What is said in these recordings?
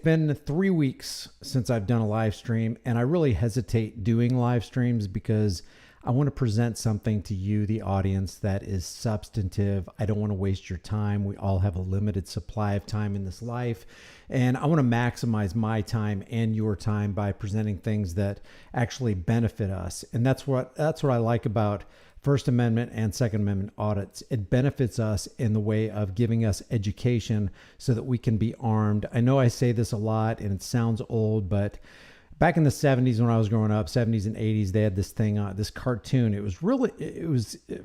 been 3 weeks since I've done a live stream, and I really hesitate doing live streams because I want to present something to you, the audience, that is substantive. I don't want to waste your time. We all have a limited supply of time in this life, and I want to maximize my time and your time by presenting things that actually benefit us. And that's what I like about First Amendment and Second Amendment audits. It benefits us in the way of giving us education so that we can be armed. I know I say this a lot and it sounds old, but back in the 70s when I was growing up, 70s and 80s, they had this thing, this cartoon. It was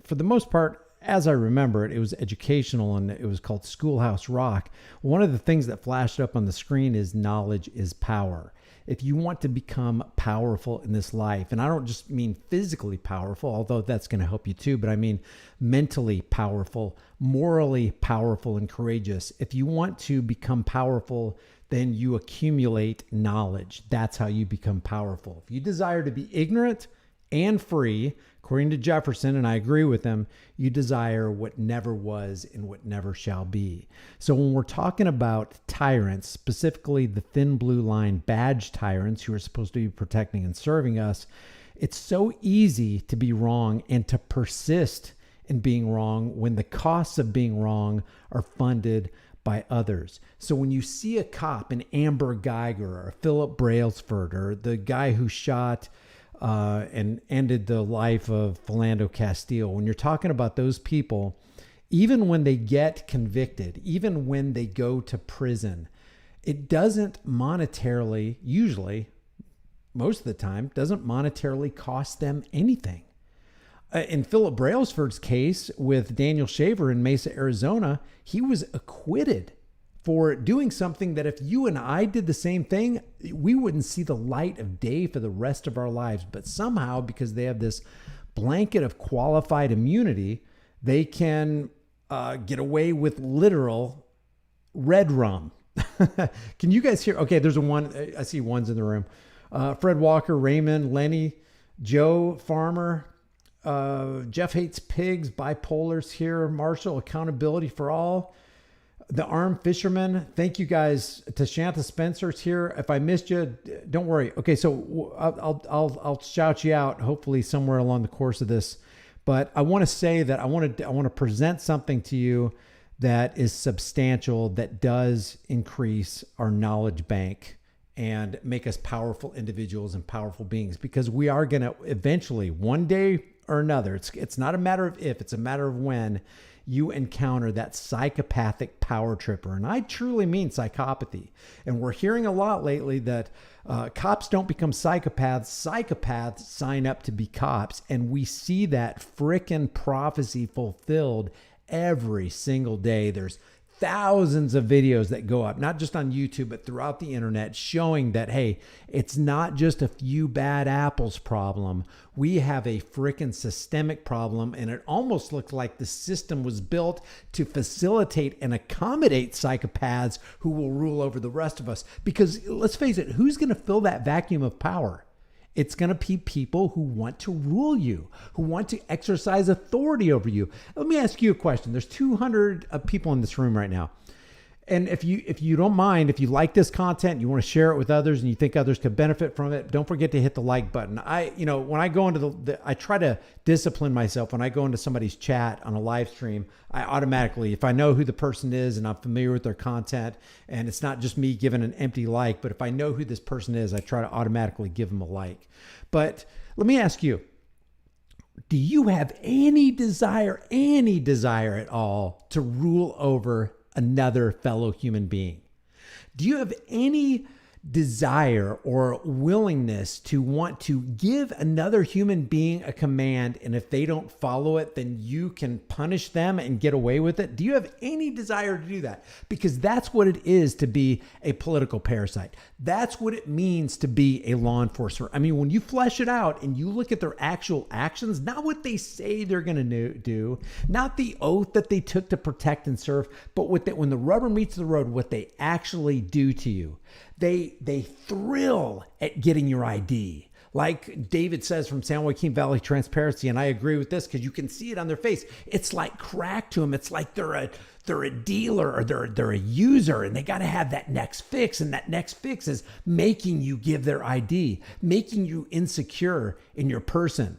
for the most part, as I remember it, it was educational, and it was called Schoolhouse Rock. One of the things that flashed up on the screen is knowledge is power. If you want to become powerful in this life, and I don't just mean physically powerful, although that's going to help you too, but I mean mentally powerful, morally powerful, and courageous. If you want to become powerful, then you accumulate knowledge. That's how you become powerful. If you desire to be ignorant and free, according to Jefferson, and I agree with him, you desire what never was and what never shall be. So when we're talking about tyrants, specifically the thin blue line badge tyrants who are supposed to be protecting and serving us, it's so easy to be wrong and to persist in being wrong when the costs of being wrong are funded by others. So when you see a cop, an Amber Geiger or Philip Brailsford, or the guy who shot and ended the life of Philando Castile, when you're talking about those people, even when they get convicted, even when they go to prison, it doesn't monetarily, usually, most of the time, doesn't monetarily cost them anything. In Philip Brailsford's case with Daniel Shaver in Mesa, Arizona, he was acquitted for doing something that if you and I did the same thing, we wouldn't see the light of day for the rest of our lives. But somehow, because they have this blanket of qualified immunity, they can get away with literal red rum. Can you guys hear? Okay, there's a one. I see ones in the room. Fred Walker, Raymond, Lenny, Joe Farmer, Jeff Hates Pigs, Bipolar's here, Marshall, Accountability for All, The Armed Fisherman. Thank you guys. Tashantha Spencer's here. If I missed you, don't worry. Okay, so I'll shout you out hopefully somewhere along the course of this. But I want to say that I want to present something to you that is substantial, that does increase our knowledge bank and make us powerful individuals and powerful beings, because we are going to eventually, one day or another, it's not a matter of if, it's a matter of when, you encounter that psychopathic power tripper. And I truly mean psychopathy. And we're hearing a lot lately that cops don't become psychopaths. Psychopaths sign up to be cops. And we see that frickin' prophecy fulfilled every single day. There's thousands of videos that go up, not just on YouTube, but throughout the internet, showing that, hey, it's not just a few bad apples problem. We have a freaking systemic problem, and it almost looks like the system was built to facilitate and accommodate psychopaths who will rule over the rest of us. Because let's face it, who's going to fill that vacuum of power? It's going to be people who want to rule you, who want to exercise authority over you. Let me ask you a question. There's 200 people in this room right now. And if you don't mind, if you like this content, you want to share it with others and you think others could benefit from it, don't forget to hit the like button. When I go into I try to discipline myself. When I go into somebody's chat on a live stream, I automatically, if I know who the person is and I'm familiar with their content, and it's not just me giving an empty like, but if I know who this person is, I try to automatically give them a like. But let me ask you, do you have any desire at all to rule over another fellow human being? Do you have any desire or willingness to want to give another human being a command, and if they don't follow it, then you can punish them and get away with it? Do you have any desire to do that? Because that's what it is to be a political parasite. That's what it means to be a law enforcer. I mean, when you flesh it out and you look at their actual actions, not what they say they're going to do, not the oath that they took to protect and serve, but when the rubber meets the road, what they actually do to you. They thrill at getting your ID. Like David says from San Joaquin Valley Transparency, and I agree with this because you can see it on their face. It's like crack to them. It's like they're a dealer or they're a user, and they got to have that next fix. And that next fix is making you give their ID, making you insecure in your person.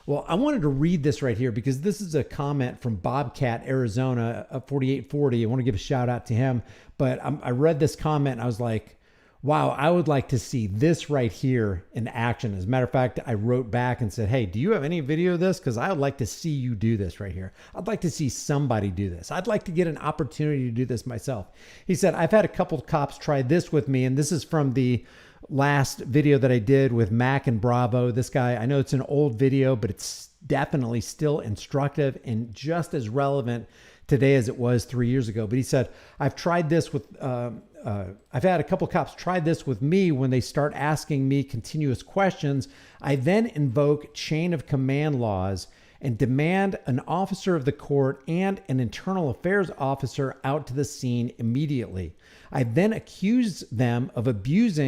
Well, I wanted to read this right here because this is a comment from Bobcat, Arizona, 4840. I want to give a shout out to him. But I read this comment and I was like, wow, I would like to see this right here in action. As a matter of fact, I wrote back and said, hey, do you have any video of this? Because I would like to see you do this right here. I'd like to see somebody do this. I'd like to get an opportunity to do this myself. He said, I've had a couple of cops try this with me. And this is from the last video that I did with Mac and Bravo. This guy, I know it's an old video, but it's definitely still instructive and just as relevant today as it was 3 years ago. But he said, I've tried this with, I've had a couple cops try this with me when they start asking me continuous questions. I then invoke chain of command laws and demand an officer of the court and an internal affairs officer out to the scene immediately. I then accuse them of abuse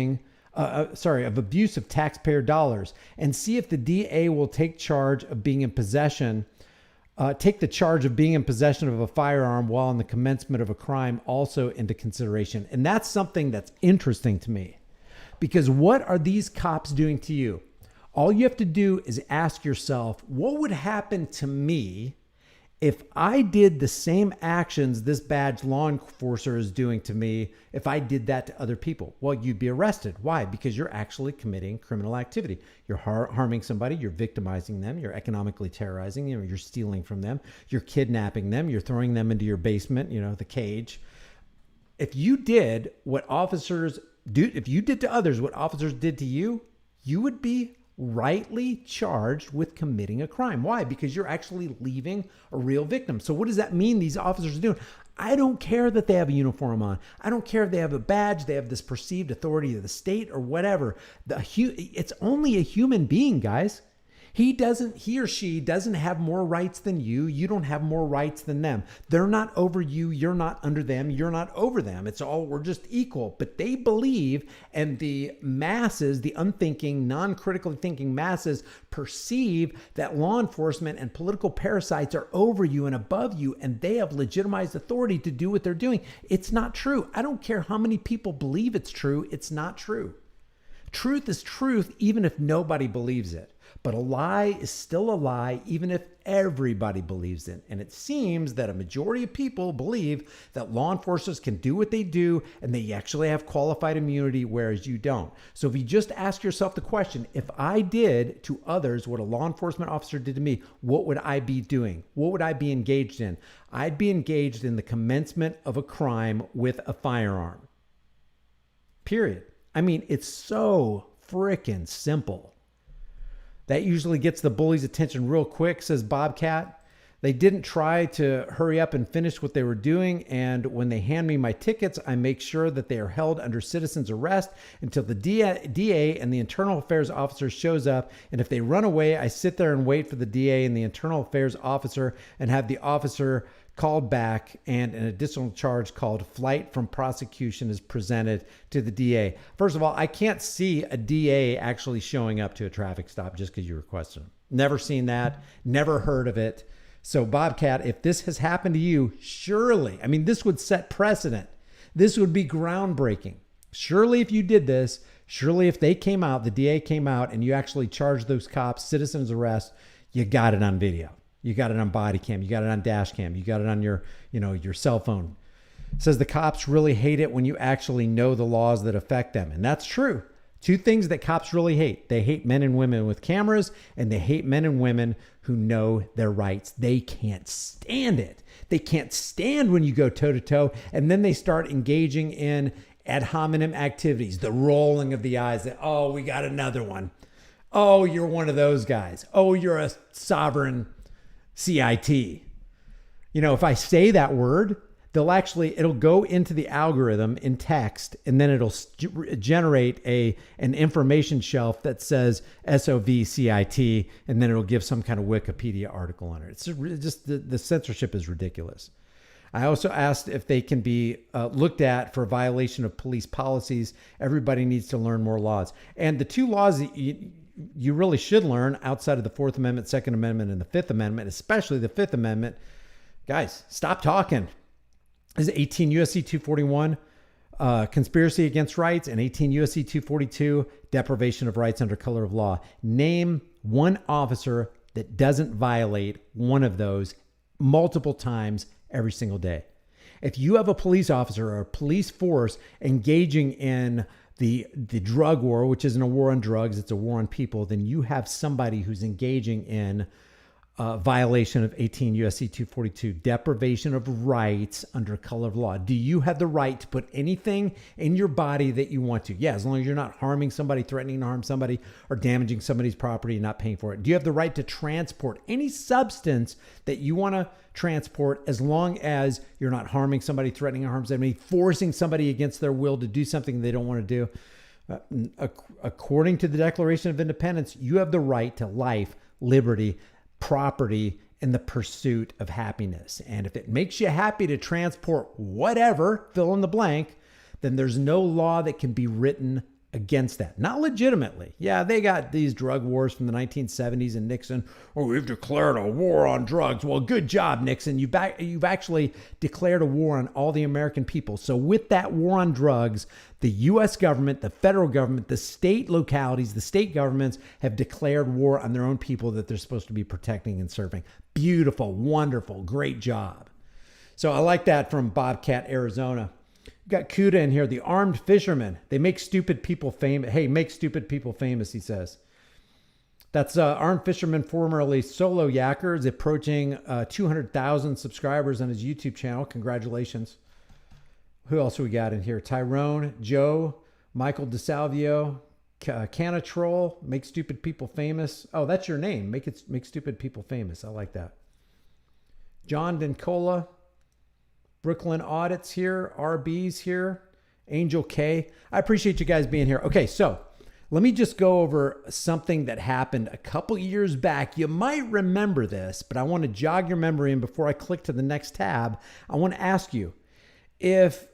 of taxpayer dollars and see if the DA will take charge of being in possession take the charge of being in possession of a firearm while in the commencement of a crime also into consideration. And that's something that's interesting to me, because what are these cops doing to you? All you have to do is ask yourself, what would happen to me if I did the same actions this badge law enforcer is doing to me, if I did that to other people? Well, you'd be arrested. Why? Because you're actually committing criminal activity. You're harming somebody, you're victimizing them, you're economically terrorizing them, you're stealing from them, you're kidnapping them, you're throwing them into your basement, the cage. If you did what officers do, if you did to others what officers did to you, you would be rightly charged with committing a crime. Why? Because you're actually leaving a real victim. So what does that mean these officers are doing? I don't care that they have a uniform on. I don't care if they have a badge, they have this perceived authority of the state or whatever. It's only a human being, guys. He or she doesn't have more rights than you. You don't have more rights than them. They're not over you. You're not under them. You're not over them. We're just equal. But they believe, and the masses, the unthinking, non-critically thinking masses perceive that law enforcement and political parasites are over you and above you, and they have legitimized authority to do what they're doing. It's not true. I don't care how many people believe it's true. It's not true. Truth is truth, even if nobody believes it. But a lie is still a lie, even if everybody believes it. And it seems that a majority of people believe that law enforcers can do what they do and they actually have qualified immunity, whereas you don't. So if you just ask yourself the question, if I did to others what a law enforcement officer did to me, what would I be doing? What would I be engaged in? I'd be engaged in the commencement of a crime with a firearm. Period. I mean, it's so freaking simple. That usually gets the bully's attention real quick, says Bobcat. They didn't try to hurry up and finish what they were doing. And when they hand me my tickets, I make sure that they are held under citizen's arrest until the DA and the internal affairs officer shows up. And if they run away, I sit there and wait for the DA and the internal affairs officer and have the officer called back, and an additional charge called flight from prosecution is presented to the DA. First of all, I can't see a DA actually showing up to a traffic stop just because you requested him. Never seen that, never heard of it. So Bobcat, if this has happened to you, surely, this would set precedent. This would be groundbreaking. Surely if you did this, surely if they came out, the DA came out and you actually charged those cops citizen's arrest, you got it on video. You got it on body cam. You got it on dash cam. You got it on your cell phone. It says the cops really hate it when you actually know the laws that affect them. And that's true. Two things that cops really hate. They hate men and women with cameras, and they hate men and women who know their rights. They can't stand it. They can't stand when you go toe to toe, and then they start engaging in ad hominem activities, the rolling of the eyes. That, oh, we got another one. Oh, you're one of those guys. Oh, you're a sovereign CIT. If I say that word, it'll go into the algorithm in text, and then it'll generate an information shelf that says SOV CIT, and then it'll give some kind of Wikipedia article on it. It's just the censorship is ridiculous. I also asked if they can be looked at for violation of police policies. Everybody needs to learn more laws. And the two laws that you really should learn outside of the Fourth Amendment, Second Amendment, and the Fifth Amendment, especially the Fifth Amendment. Guys, stop talking. This is 18 U.S.C. 241, conspiracy against rights, and 18 U.S.C. 242, deprivation of rights under color of law. Name one officer that doesn't violate one of those multiple times every single day. If you have a police officer or a police force engaging in the drug war, which isn't a war on drugs, it's a war on people, then you have somebody who's engaging in violation of 18 U.S.C. 242, deprivation of rights under color of law. Do you have the right to put anything in your body that you want to? Yeah, as long as you're not harming somebody, threatening to harm somebody, or damaging somebody's property and not paying for it. Do you have the right to transport any substance that you want to transport as long as you're not harming somebody, threatening to harm somebody, forcing somebody against their will to do something they don't want to do? According to the Declaration of Independence, you have the right to life, liberty, property, and the pursuit of happiness. And if it makes you happy to transport whatever, fill in the blank, then there's no law that can be written against that. Not legitimately. Yeah, they got these drug wars from the 1970s and Nixon. Oh, we've declared a war on drugs. Well, good job, Nixon. You've actually declared a war on all the American people. So with that war on drugs, the U.S. government, the federal government, the state localities, the state governments have declared war on their own people that they're supposed to be protecting and serving. Beautiful, wonderful, great job. So I like that from Bobcat, Arizona. Got Kuda in here, the armed fishermen. They make stupid people famous. Hey, make stupid people famous, he says. That's armed fisherman, formerly Solo Yacker, is approaching 200,000 subscribers on his YouTube channel. Congratulations. Who else we got in here? Tyrone, Joe, Michael DeSalvio, Canatrol, make stupid people famous. Oh, that's your name. Make stupid people famous. I like that. John Dencola. Brooklyn Audits here, RB's here, Angel K. I appreciate you guys being here. Okay, so let me just go over something that happened a couple years back. You might remember this, but I want to jog your memory. And before I click to the next tab, I want to ask you if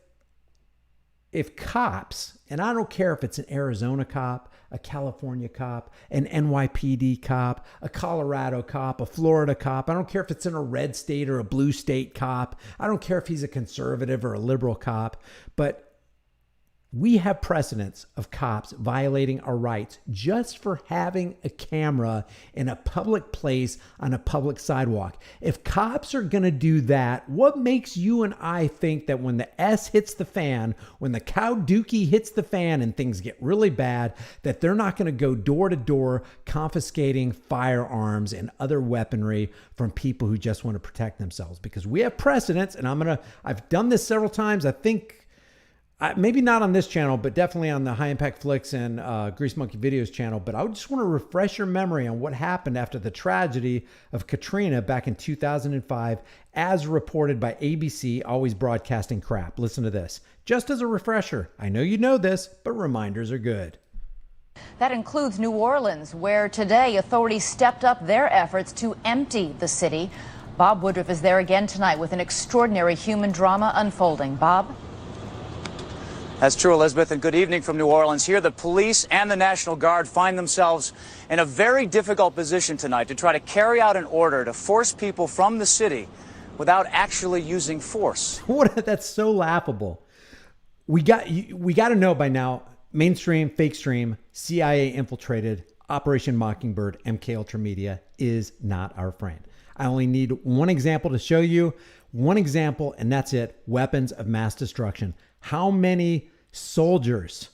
cops, and I don't care if it's an Arizona cop, a California cop, an NYPD cop, a Colorado cop, a Florida cop. I don't care if it's in a red state or a blue state cop. I don't care if he's a conservative or a liberal cop, but we have precedents of cops violating our rights just for having a camera in a public place on a public sidewalk. If cops are going to do that, what makes you and I think that when the S hits the fan, when the cow dookie hits the fan and things get really bad, that they're not going to go door to door confiscating firearms and other weaponry from people who just want to protect themselves? Because we have precedents, and I've done this several times. I think maybe not on this channel, but definitely on the High Impact Flicks and Grease Monkey Videos channel. But I just want to refresh your memory on what happened after the tragedy of Katrina back in 2005, as reported by ABC, always broadcasting crap. Listen to this. Just as a refresher, I know you know this, but reminders are good. That includes New Orleans, where today authorities stepped up their efforts to empty the city. Bob Woodruff is there again tonight with an extraordinary human drama unfolding. Bob? That's true, Elizabeth, and good evening from New Orleans. Here, the police and the National Guard find themselves in a very difficult position tonight to try to carry out an order to force people from the city without actually using force. That's so laughable. We got to know by now, mainstream, fake stream, CIA infiltrated, Operation Mockingbird, MK Ultra Media is not our friend. I only need one example to show you. One example, and that's it. Weapons of mass destruction. How many soldiers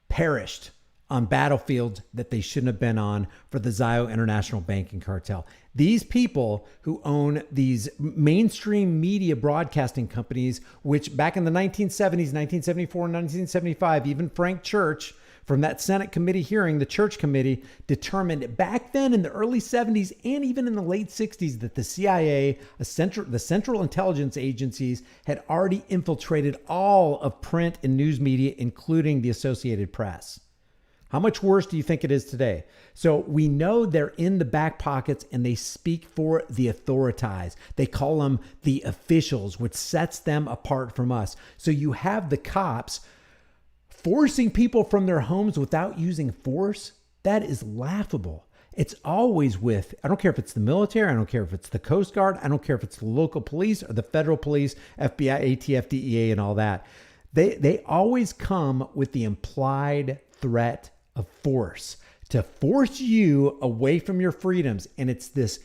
perished on battlefields that they shouldn't have been on for the Zio International Banking Cartel? These people who own these mainstream media broadcasting companies, which back in the 1970s, 1974, 1975, even Frank Church, from that Senate committee hearing, the Church Committee determined back then in the early 70s and even in the late 60s that the CIA, the Central Intelligence Agencies, had already infiltrated all of print and news media, including the Associated Press. How much worse do you think it is today? So we know they're in the back pockets and they speak for the authorities. They call them the officials, which sets them apart from us. So you have the cops forcing people from their homes without using force. That is laughable. It's always with, I don't care if it's the military, I don't care if it's the Coast Guard, I don't care if it's the local police or the federal police, FBI, ATF, DEA, and all that. They always come with the implied threat of force to force you away from your freedoms. And it's this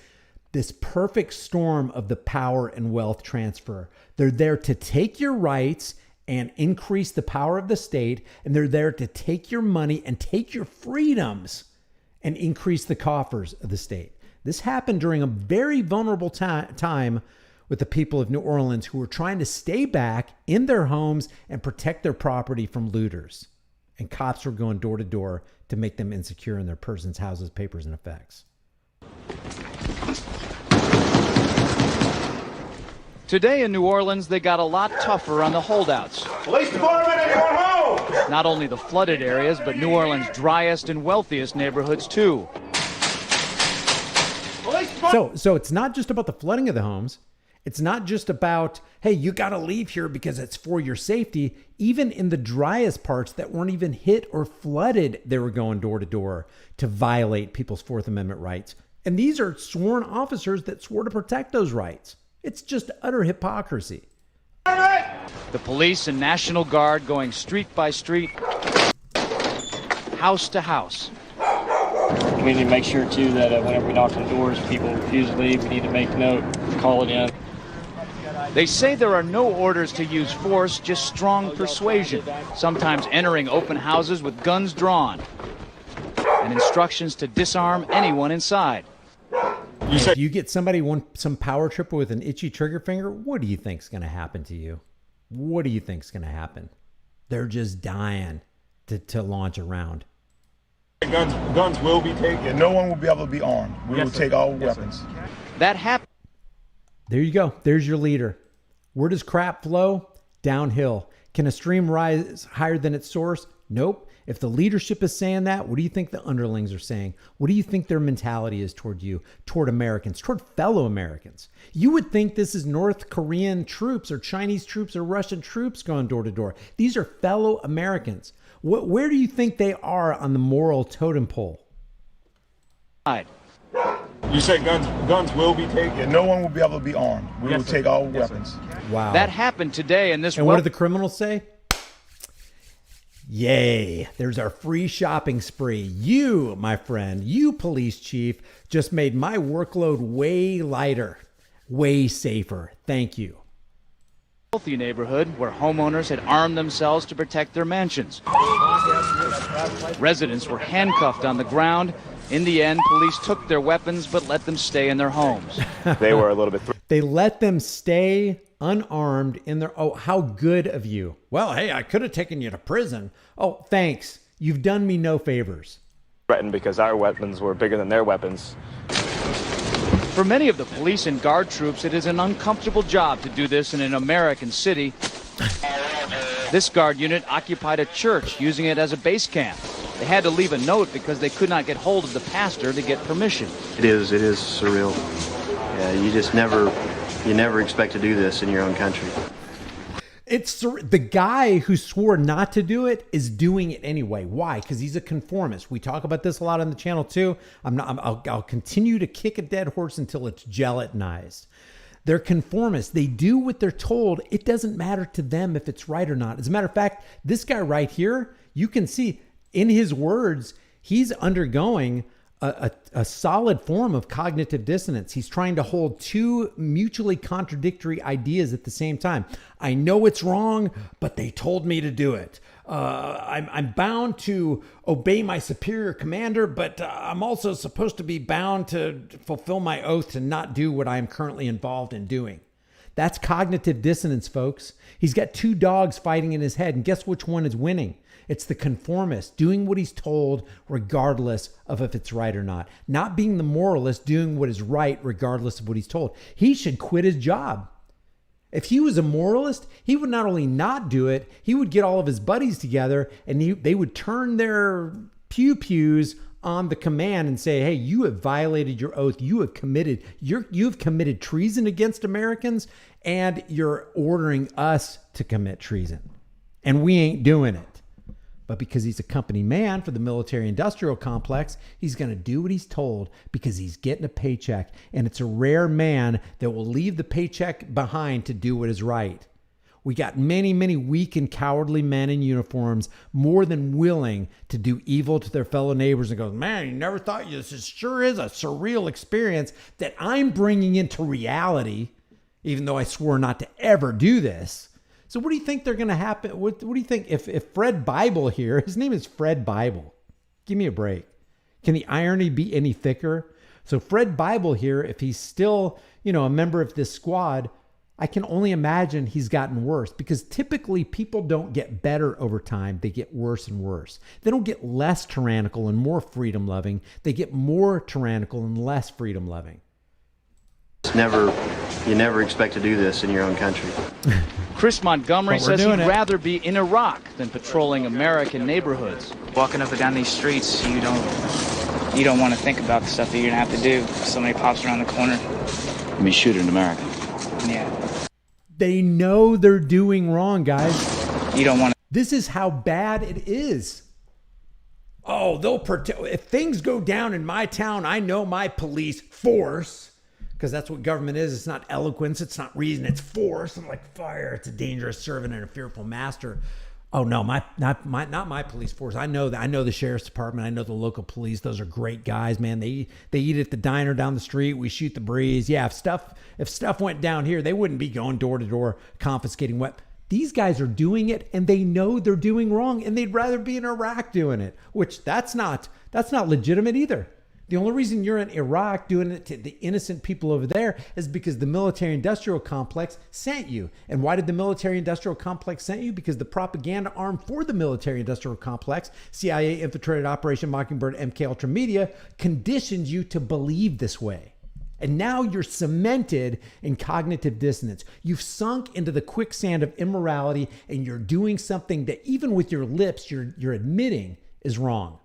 perfect storm of the power and wealth transfer. They're there to take your rights and increase the power of the state. And they're there to take your money and take your freedoms and increase the coffers of the state. This happened during a very vulnerable time with the people of New Orleans who were trying to stay back in their homes and protect their property from looters. And cops were going door to door to make them insecure in their persons, houses, papers, and effects. Today in New Orleans, they got a lot tougher on the holdouts. Police department, anyone home? Not only the flooded areas, but New Orleans' driest and wealthiest neighborhoods, too. So it's not just about the flooding of the homes. It's not just about, hey, you got to leave here because it's for your safety. Even in the driest parts that weren't even hit or flooded, they were going door to door to violate people's Fourth Amendment rights. And these are sworn officers that swore to protect those rights. It's just utter hypocrisy. The police and National Guard going street by street, house to house. We need to make sure, too, that whenever we knock on doors, people refuse to leave. We need to make note, call it in. They say there are no orders to use force, just strong persuasion, sometimes entering open houses with guns drawn, and instructions to disarm anyone inside. If you get somebody some power trip with an itchy trigger finger, what do you think's going to happen to you? What do you think's going to happen? They're just dying to launch a round. Guns will be taken. No one will be able to be armed. We will take all weapons. That happened. There you go. There's your leader. Where does crap flow? Downhill. Can a stream rise higher than its source? Nope. If the leadership is saying that, what do you think the underlings are saying? What do you think their mentality is toward you, toward Americans, toward fellow Americans? You would think this is North Korean troops or Chinese troops or Russian troops going door to door. These are fellow Americans. Where do you think they are on the moral totem pole? You said guns will be taken. No one will be able to be armed. We will take all weapons. Wow. That happened today in this. And what do the criminals say? Yay, there's our free shopping spree. You, my friend, you police chief, just made my workload way lighter, way safer. Thank you. Wealthy neighborhood where homeowners had armed themselves to protect their mansions. Residents were handcuffed on the ground. In the end, police took their weapons but let them stay in their homes. They were a little bit. They let them stay unarmed in their. Oh, how good of you. Well, hey, I could have taken you to prison. Oh, thanks. You've done me no favors. Threatened because our weapons were bigger than their weapons. For many of the police and guard troops, it is an uncomfortable job to do this in an American city. This guard unit occupied a church, using it as a base camp. They had to leave a note because they could not get hold of the pastor to get permission. It is surreal. Yeah, you never expect to do this in your own country. It's the guy who swore not to do it is doing it anyway. Why? Because he's a conformist. We talk about this a lot on the channel too. I'll continue to kick a dead horse until it's gelatinized. They're conformists. They do what they're told. It doesn't matter to them if it's right or not. As a matter of fact, this guy right here, you can see in his words, he's undergoing a solid form of cognitive dissonance. He's trying to hold two mutually contradictory ideas at the same time. I know it's wrong, but they told me to do it. I'm bound to obey my superior commander, but I'm also supposed to be bound to fulfill my oath to not do what I'm currently involved in doing. That's cognitive dissonance, folks. He's got two dogs fighting in his head, and guess which one is winning? It's the conformist doing what he's told regardless of if it's right or not. Not being the moralist doing what is right regardless of what he's told. He should quit his job. If he was a moralist, he would not only not do it, he would get all of his buddies together and they would turn their pew-pews on the command and say, hey, you have violated your oath. You have committed treason against Americans, and you're ordering us to commit treason. And we ain't doing it. But because he's a company man for the military industrial complex, he's going to do what he's told because he's getting a paycheck. And it's a rare man that will leave the paycheck behind to do what is right. We got many, many weak and cowardly men in uniforms more than willing to do evil to their fellow neighbors and go, man, you never thought this sure is a surreal experience that I'm bringing into reality, even though I swore not to ever do this. So what do you think they're going to happen? What do you think if Fred Bible here, his name is Fred Bible. Give me a break. Can the irony be any thicker? So Fred Bible here, if he's still, a member of this squad, I can only imagine he's gotten worse because typically people don't get better over time. They get worse and worse. They don't get less tyrannical and more freedom loving. They get more tyrannical and less freedom loving. You never expect to do this in your own country. Chris Montgomery says he'd rather be in Iraq than patrolling American neighborhoods. Walking up and down these streets, you don't want to think about the stuff that you're going to have to do if somebody pops around the corner. I mean, shoot in America. Yeah. They know they're doing wrong, guys. You don't want to. This is how bad it is. Oh, they'll protect. If things go down in my town, I know my police force, because that's what government is. It's not eloquence. It's not reason. It's force. I'm like fire. It's a dangerous servant and a fearful master. Oh no, not my police force. I know that. I know the sheriff's department. I know the local police. Those are great guys, man. They eat at the diner down the street. We shoot the breeze. Yeah, if stuff went down here, they wouldn't be going door to door confiscating weapons. These guys are doing it, and they know they're doing wrong, and they'd rather be in Iraq doing it. Which that's not legitimate either. The only reason you're in Iraq doing it to the innocent people over there is because the military-industrial complex sent you. And why did the military-industrial complex send you? Because the propaganda arm for the military-industrial complex, CIA infiltrated Operation Mockingbird, MK Ultra Media, conditioned you to believe this way. And now you're cemented in cognitive dissonance. You've sunk into the quicksand of immorality, and you're doing something that even with your lips, you're admitting is wrong.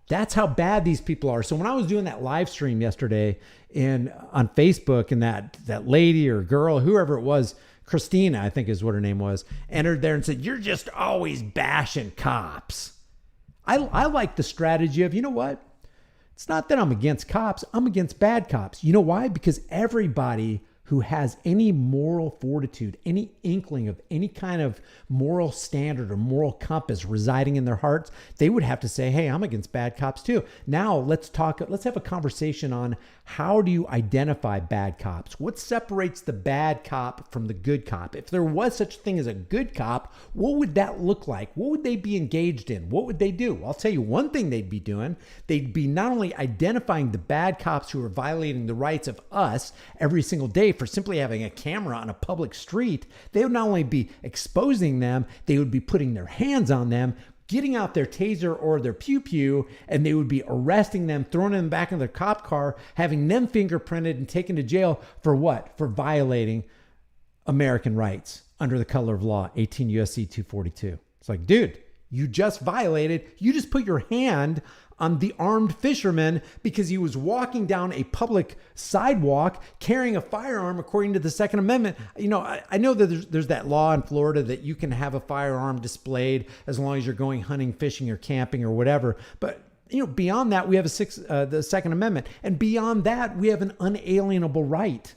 That's how bad these people are. So when I was doing that live stream yesterday on Facebook, and that lady or girl, whoever it was, Christina, I think is what her name was, entered there and said, "You're just always bashing cops." I like the strategy of, you know what? It's not that I'm against cops. I'm against bad cops. You know why? Because everybody who has any moral fortitude, any inkling of any kind of moral standard or moral compass residing in their hearts, they would have to say, hey, I'm against bad cops too. Now let's have a conversation on how do you identify bad cops? What separates the bad cop from the good cop? If there was such a thing as a good cop, what would that look like? What would they be engaged in? What would they do? I'll tell you one thing they'd be doing. They'd be not only identifying the bad cops who are violating the rights of us every single day for simply having a camera on a public street, they would not only be exposing them, they would be putting their hands on them, getting out their taser or their pew-pew, and they would be arresting them, throwing them back in their cop car, having them fingerprinted and taken to jail for what? For violating American rights under the color of law, 18 U.S.C. 242. It's like, dude, you just put your hand on the armed fisherman because he was walking down a public sidewalk carrying a firearm according to the Second Amendment. You know, I know that there's that law in Florida that you can have a firearm displayed as long as you're going hunting, fishing, or camping or whatever. But beyond that, we have the Second Amendment. And beyond that, we have an unalienable right.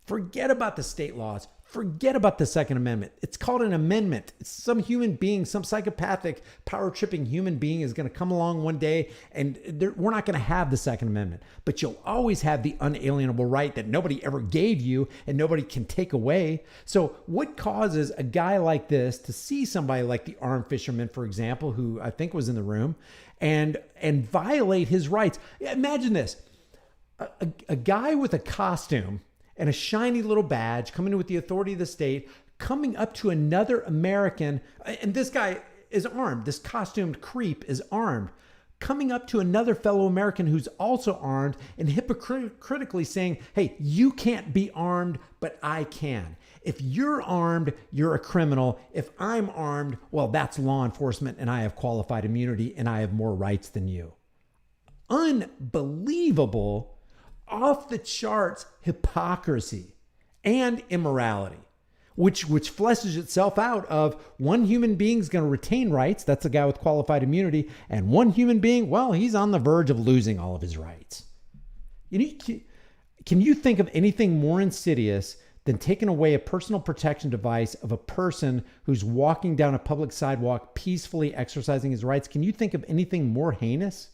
Forget about the state laws. Forget about the Second Amendment. It's called an amendment. It's some human being, some psychopathic, power-tripping human being is going to come along one day, and we're not going to have the Second Amendment. But you'll always have the unalienable right that nobody ever gave you and nobody can take away. So what causes a guy like this to see somebody like the armed fisherman, for example, who I think was in the room, and violate his rights? Imagine this. A guy with a costume and a shiny little badge coming in with the authority of the state, coming up to another American, and this guy is armed. This costumed creep is armed, coming up to another fellow American who's also armed and hypocritically saying, hey, you can't be armed, but I can. If you're armed, you're a criminal. If I'm armed, well, that's law enforcement and I have qualified immunity and I have more rights than you. Unbelievable, off the charts hypocrisy and immorality. which fleshes itself out of one human being's going to retain rights. That's the guy with qualified immunity. And one human being, well, he's on the verge of losing all of his rights. Can you think of anything more insidious than taking away a personal protection device of a person who's walking down a public sidewalk, peacefully exercising his rights? Can you think of anything more heinous?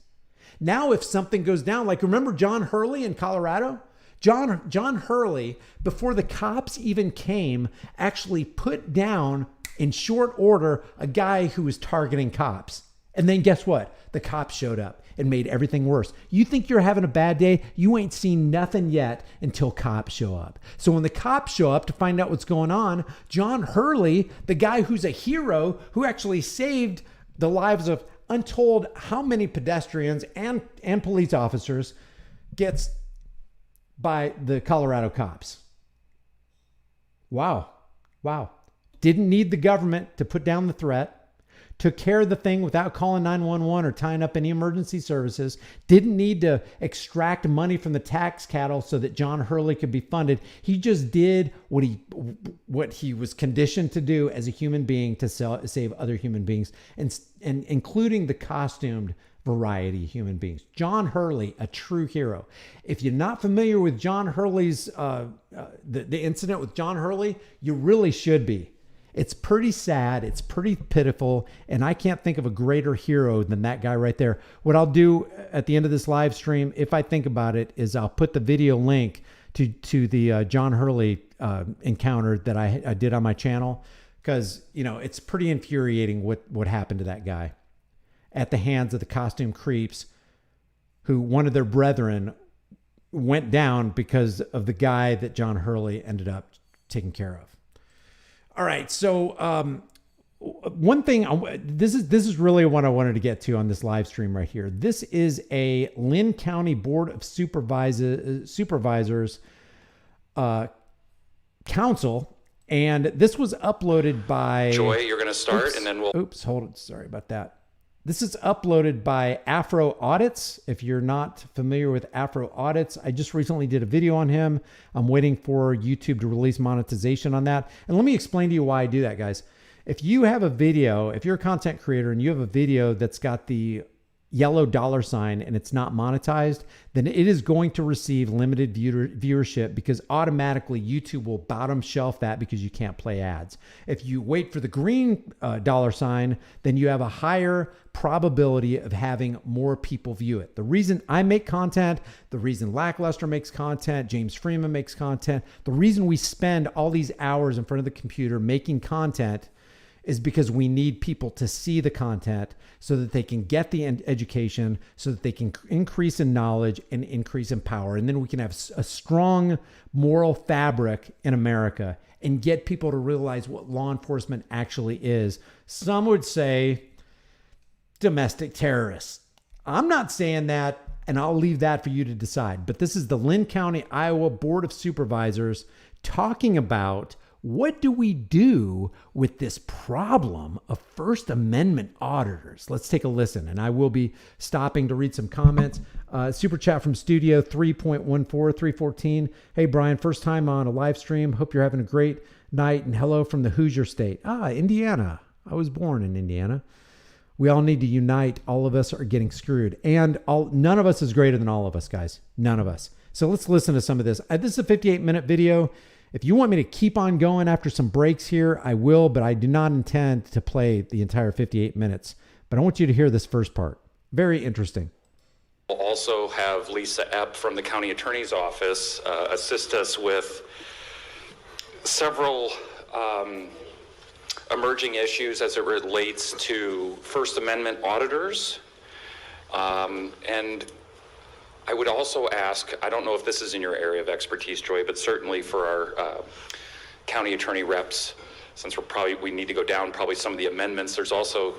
Now, if something goes down, like remember John Hurley in Colorado? John Hurley, before the cops even came, actually put down in short order a guy who was targeting cops. And then guess what? The cops showed up and made everything worse. You think you're having a bad day? You ain't seen nothing yet until cops show up. So when the cops show up to find out what's going on, John Hurley, the guy who's a hero, who actually saved the lives of untold how many pedestrians and police officers, gets by the Colorado cops. Wow. Didn't need the government to put down the threat. Took care of the thing without calling 911 or tying up any emergency services. Didn't need to extract money from the tax cattle so that John Hurley could be funded. He just did what he was conditioned to do as a human being to save other human beings, and including the costumed variety of human beings. John Hurley, a true hero. If you're not familiar with John Hurley's, the incident with John Hurley, you really should be. It's pretty sad. It's pretty pitiful. And I can't think of a greater hero than that guy right there. What I'll do at the end of this live stream, if I think about it, is I'll put the video link to the John Hurley encounter that I did on my channel. Because, it's pretty infuriating what happened to that guy at the hands of the costume creeps, who one of their brethren went down because of the guy that John Hurley ended up taking care of. All right, so one thing, this is really what I wanted to get to on this live stream right here. This is a Lynn County Board of Supervisors council, and this was uploaded by Joy. You're going to start, and then we'll. Oops, hold it. Sorry about that. This is uploaded by Afro Audits. If you're not familiar with Afro Audits, I just recently did a video on him. I'm waiting for YouTube to release monetization on that. And let me explain to you why I do that, guys. If you have a video, if you're a content creator and you have a video that's got the yellow $ and it's not monetized, then it is going to receive limited viewership, because automatically YouTube will bottom shelf that because you can't play ads. If you wait for the green $, then you have a higher probability of having more people view it. The reason I make content, the reason Lackluster makes content, James Freeman makes content, the reason we spend all these hours in front of the computer making content is because we need people to see the content so that they can get the education, so that they can increase in knowledge and increase in power. And then we can have a strong moral fabric in America and get people to realize what law enforcement actually is. Some would say domestic terrorists. I'm not saying that, and I'll leave that for you to decide. But this is the Lynn County, Iowa Board of Supervisors talking about what do we do with this problem of First Amendment auditors. Let's take a listen, and I will be stopping to read some comments. Super chat from Studio 3.14314. Hey, Brian, first time on a live stream. Hope you're having a great night, and hello from the Hoosier State. Indiana. I was born in Indiana. We all need to unite. All of us are getting screwed. And none of us is greater than all of us, guys. None of us. So let's listen to some of this. This is a 58-minute video. If you want me to keep on going after some breaks here, I will, but I do not intend to play the entire 58 minutes. But I want you to hear this first part. Very interesting. We'll also have Lisa Epp from the County Attorney's Office assist us with several emerging issues as it relates to First Amendment auditors. And I would also ask, I don't know if this is in your area of expertise, Joy, but certainly for our county attorney reps, since we need to go down probably some of the amendments, there's also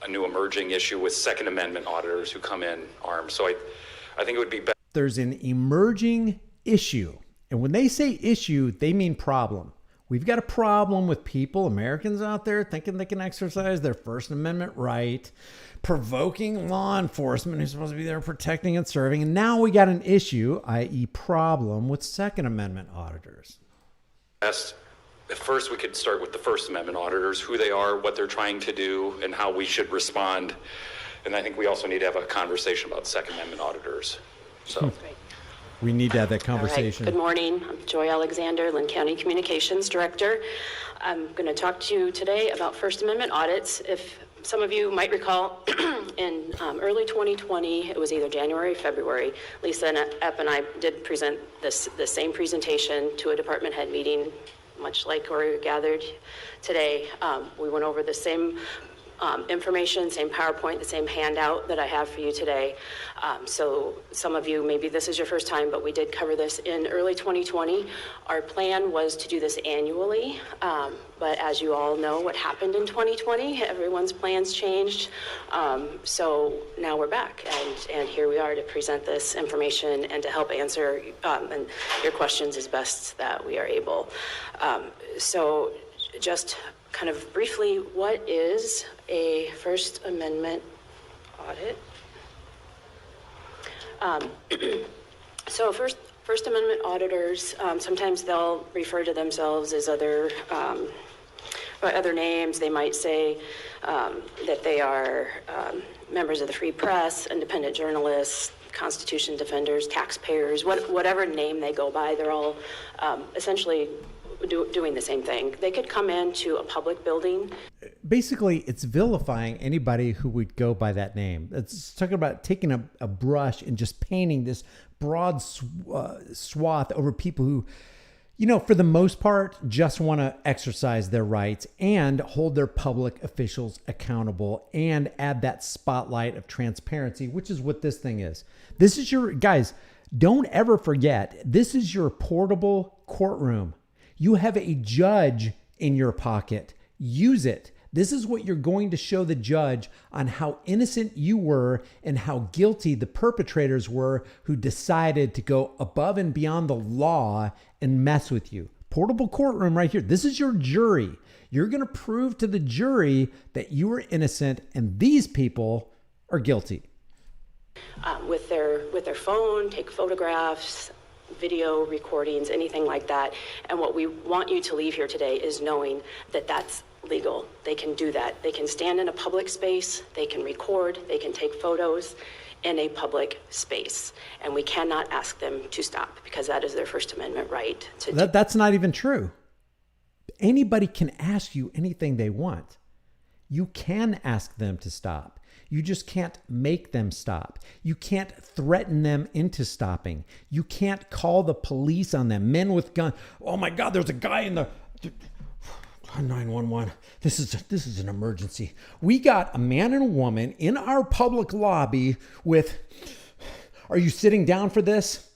a new emerging issue with Second Amendment auditors who come in armed. So I think it would be better. There's an emerging issue. And when they say issue, they mean problem. We've got a problem with people, Americans out there, thinking they can exercise their First Amendment right, provoking law enforcement who's supposed to be there protecting and serving. And now we got an issue, i.e. problem, with Second Amendment auditors. Best first we could start with the First Amendment auditors, who they are, what they're trying to do, and how we should respond. And I think we also need to have a conversation about Second Amendment auditors. So. We need to have that conversation. All right. Good morning. I'm Joy Alexander, Lynn County Communications Director. I'm going to talk to you today about First Amendment audits. If some of you might recall, in early 2020, it was either January or February, Lisa and Epp and I did present the same presentation to a department head meeting, much like we're gathered today. We went over the same information, same PowerPoint, the same handout that I have for you today. So some of you, maybe this is your first time, but we did cover this in early 2020. Our plan was to do this annually, but as you all know what happened in 2020, everyone's plans changed. So now we're back, and here we are to present this information and to help answer and your questions as best that we are able. So just kind of briefly, what is a First Amendment audit? So First Amendment auditors, sometimes they'll refer to themselves as other names. They might say that they are members of the free press, independent journalists, Constitution defenders, taxpayers, whatever name they go by. They're all essentially doing the same thing. They could come into a public building. Basically, it's vilifying anybody who would go by that name. It's talking about taking a brush and just painting this broad swath over people who, you know, for the most part, just want to exercise their rights and hold their public officials accountable and add that spotlight of transparency, which is what this thing is. This is your, guys, don't ever forget, this is your portable courtroom. You have a judge in your pocket. Use it. This is what you're going to show the judge on how innocent you were and how guilty the perpetrators were who decided to go above and beyond the law and mess with you. Portable courtroom right here. This is your jury. You're going to prove to the jury that you were innocent and these people are guilty. With their phone, take photographs, video recordings, anything like that. And what we want you to leave here today is knowing that that's legal. They can do that. They can stand in a public space, they can record, they can take photos in a public space. And we cannot ask them to stop because that is their First Amendment right. That's not even true. Anybody can ask you anything they want. You can ask them to stop. You just can't make them stop. You can't threaten them into stopping. You can't call the police on them. Men with guns. Oh my God, there's a guy in the 911. This is an emergency. We got a man and a woman in our public lobby with, are you sitting down for this?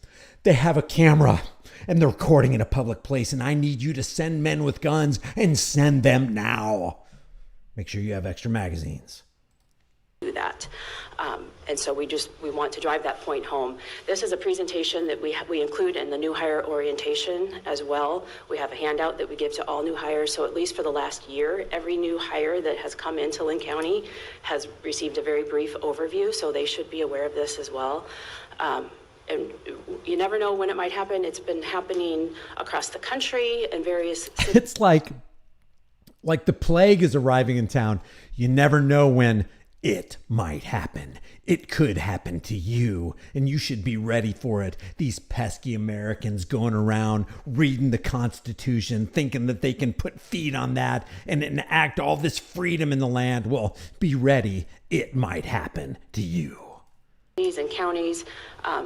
They have a camera and they're recording in a public place and I need you to send men with guns and send them now. Make sure you have extra magazines. Do that. And so we want to drive that point home. This is a presentation that we include in the new hire orientation as well. We have a handout that we give to all new hires. So at least for the last year, every new hire that has come into Lynn County has received a very brief overview. So they should be aware of this as well. And you never know when it might happen. It's been happening across the country and various cities. It's like the plague is arriving in town. You never know when it might happen. It could happen to you, and you should be ready for it. These pesky Americans going around reading the Constitution, thinking that they can put feet on that and enact all this freedom in the land. Well, be ready. It might happen to you. And counties.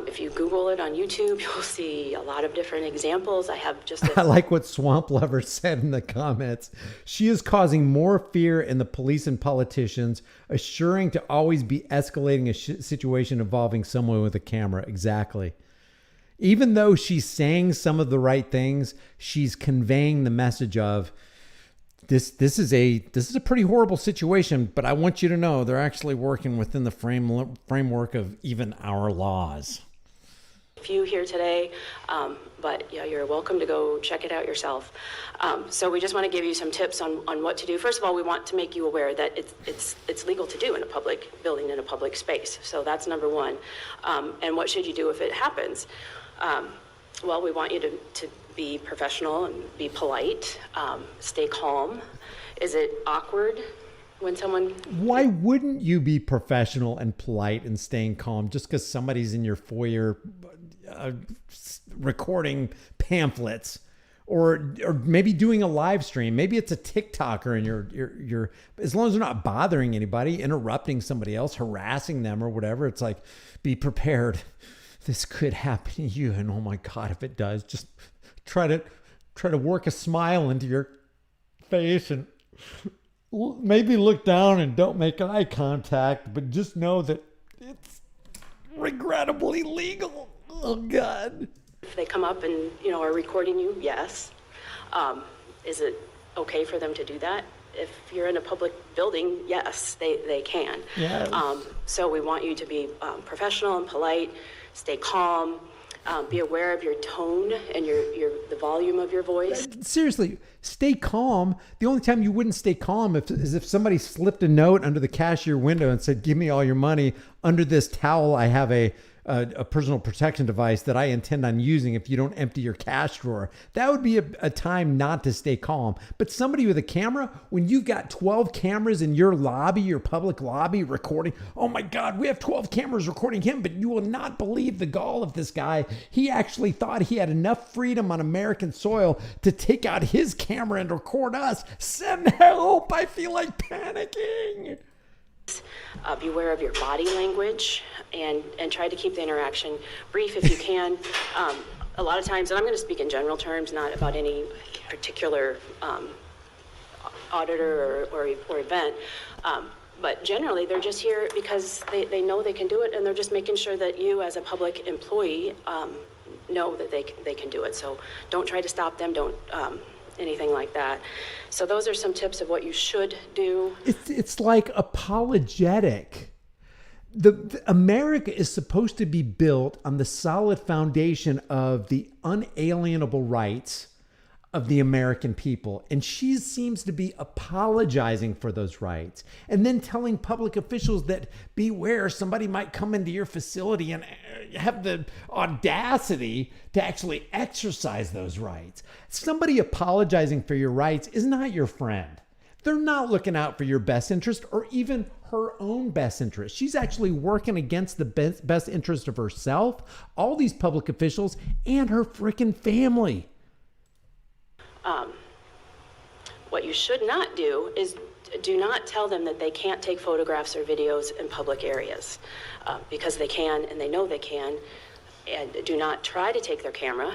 If you Google it on YouTube, you'll see a lot of different examples. I have just I like what Swamp Lover said in the comments. She is causing more fear in the police and politicians, assuring to always be escalating a situation involving someone with a camera. Exactly. Even though she's saying some of the right things, she's conveying the message of this is a pretty horrible situation, but I want you to know they're actually working within the framework of even our laws. Few here today, but yeah, you're welcome to go check it out yourself. So we just want to give you some tips on what to do. First of all, we want to make you aware that it's legal to do in a public building, in a public space. So that's number one. And what should you do if it happens? Well, we want you to be professional and be polite, stay calm. Is it awkward when someone... Why wouldn't you be professional and polite and staying calm just because somebody's in your foyer recording pamphlets? Or maybe doing a live stream. Maybe it's a TikToker and you're as long as they're not bothering anybody, interrupting somebody else, harassing them or whatever. It's like, be prepared. This could happen to you. And oh my God, if it does, just try to work a smile into your face and maybe look down and don't make eye contact, but just know that it's regrettably legal. Oh God. If they come up and, are recording you, yes. Is it okay for them to do that? If you're in a public building, yes, they can. Yes. So we want you to be professional and polite, stay calm, be aware of your tone and the volume of your voice. Seriously, stay calm. The only time you wouldn't stay calm is if somebody slipped a note under the cashier window and said, "Give me all your money. Under this towel, I have a personal protection device that I intend on using if you don't empty your cash drawer." That would be a time not to stay calm. But somebody with a camera, when you've got 12 cameras in your lobby, your public lobby recording, oh my God, we have 12 cameras recording him, but you will not believe the gall of this guy. He actually thought he had enough freedom on American soil to take out his camera and record us. Send help. I feel like panicking. Beware of your body language and try to keep the interaction brief if you can. A lot of times, and I'm going to speak in general terms, not about any particular auditor or event, but generally they're just here because they know they can do it, and they're just making sure that you as a public employee know that they can do it. So don't try to stop them. Don't anything like that. So those are some tips of what you should do. It's like apologetic. The America is supposed to be built on the solid foundation of the unalienable rights of the American people. And she seems to be apologizing for those rights and then telling public officials that beware, somebody might come into your facility and have the audacity to actually exercise those rights. Somebody apologizing for your rights is not your friend. They're not looking out for your best interest or even her own best interest. She's actually working against the best interest of herself, all these public officials, and her freaking family. What you should not do is do not tell them that they can't take photographs or videos in public areas because they can and they know they can. And do not try to take their camera.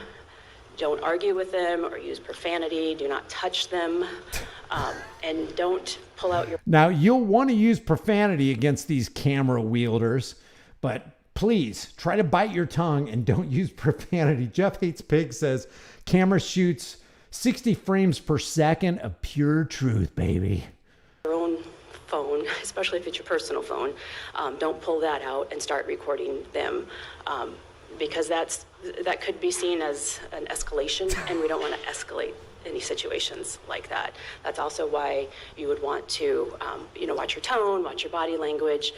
Don't argue with them or use profanity. Do not touch them. And don't pull out your... Now, you'll want to use profanity against these camera wielders, but please try to bite your tongue and don't use profanity. Jeff Hates Pig says, camera shoots 60 frames per second of pure truth, baby. Your own phone, especially if it's your personal phone, don't pull that out and start recording them because that could be seen as an escalation, and we don't want to escalate any situations like that. That's also why you would want to, watch your tone, watch your body language,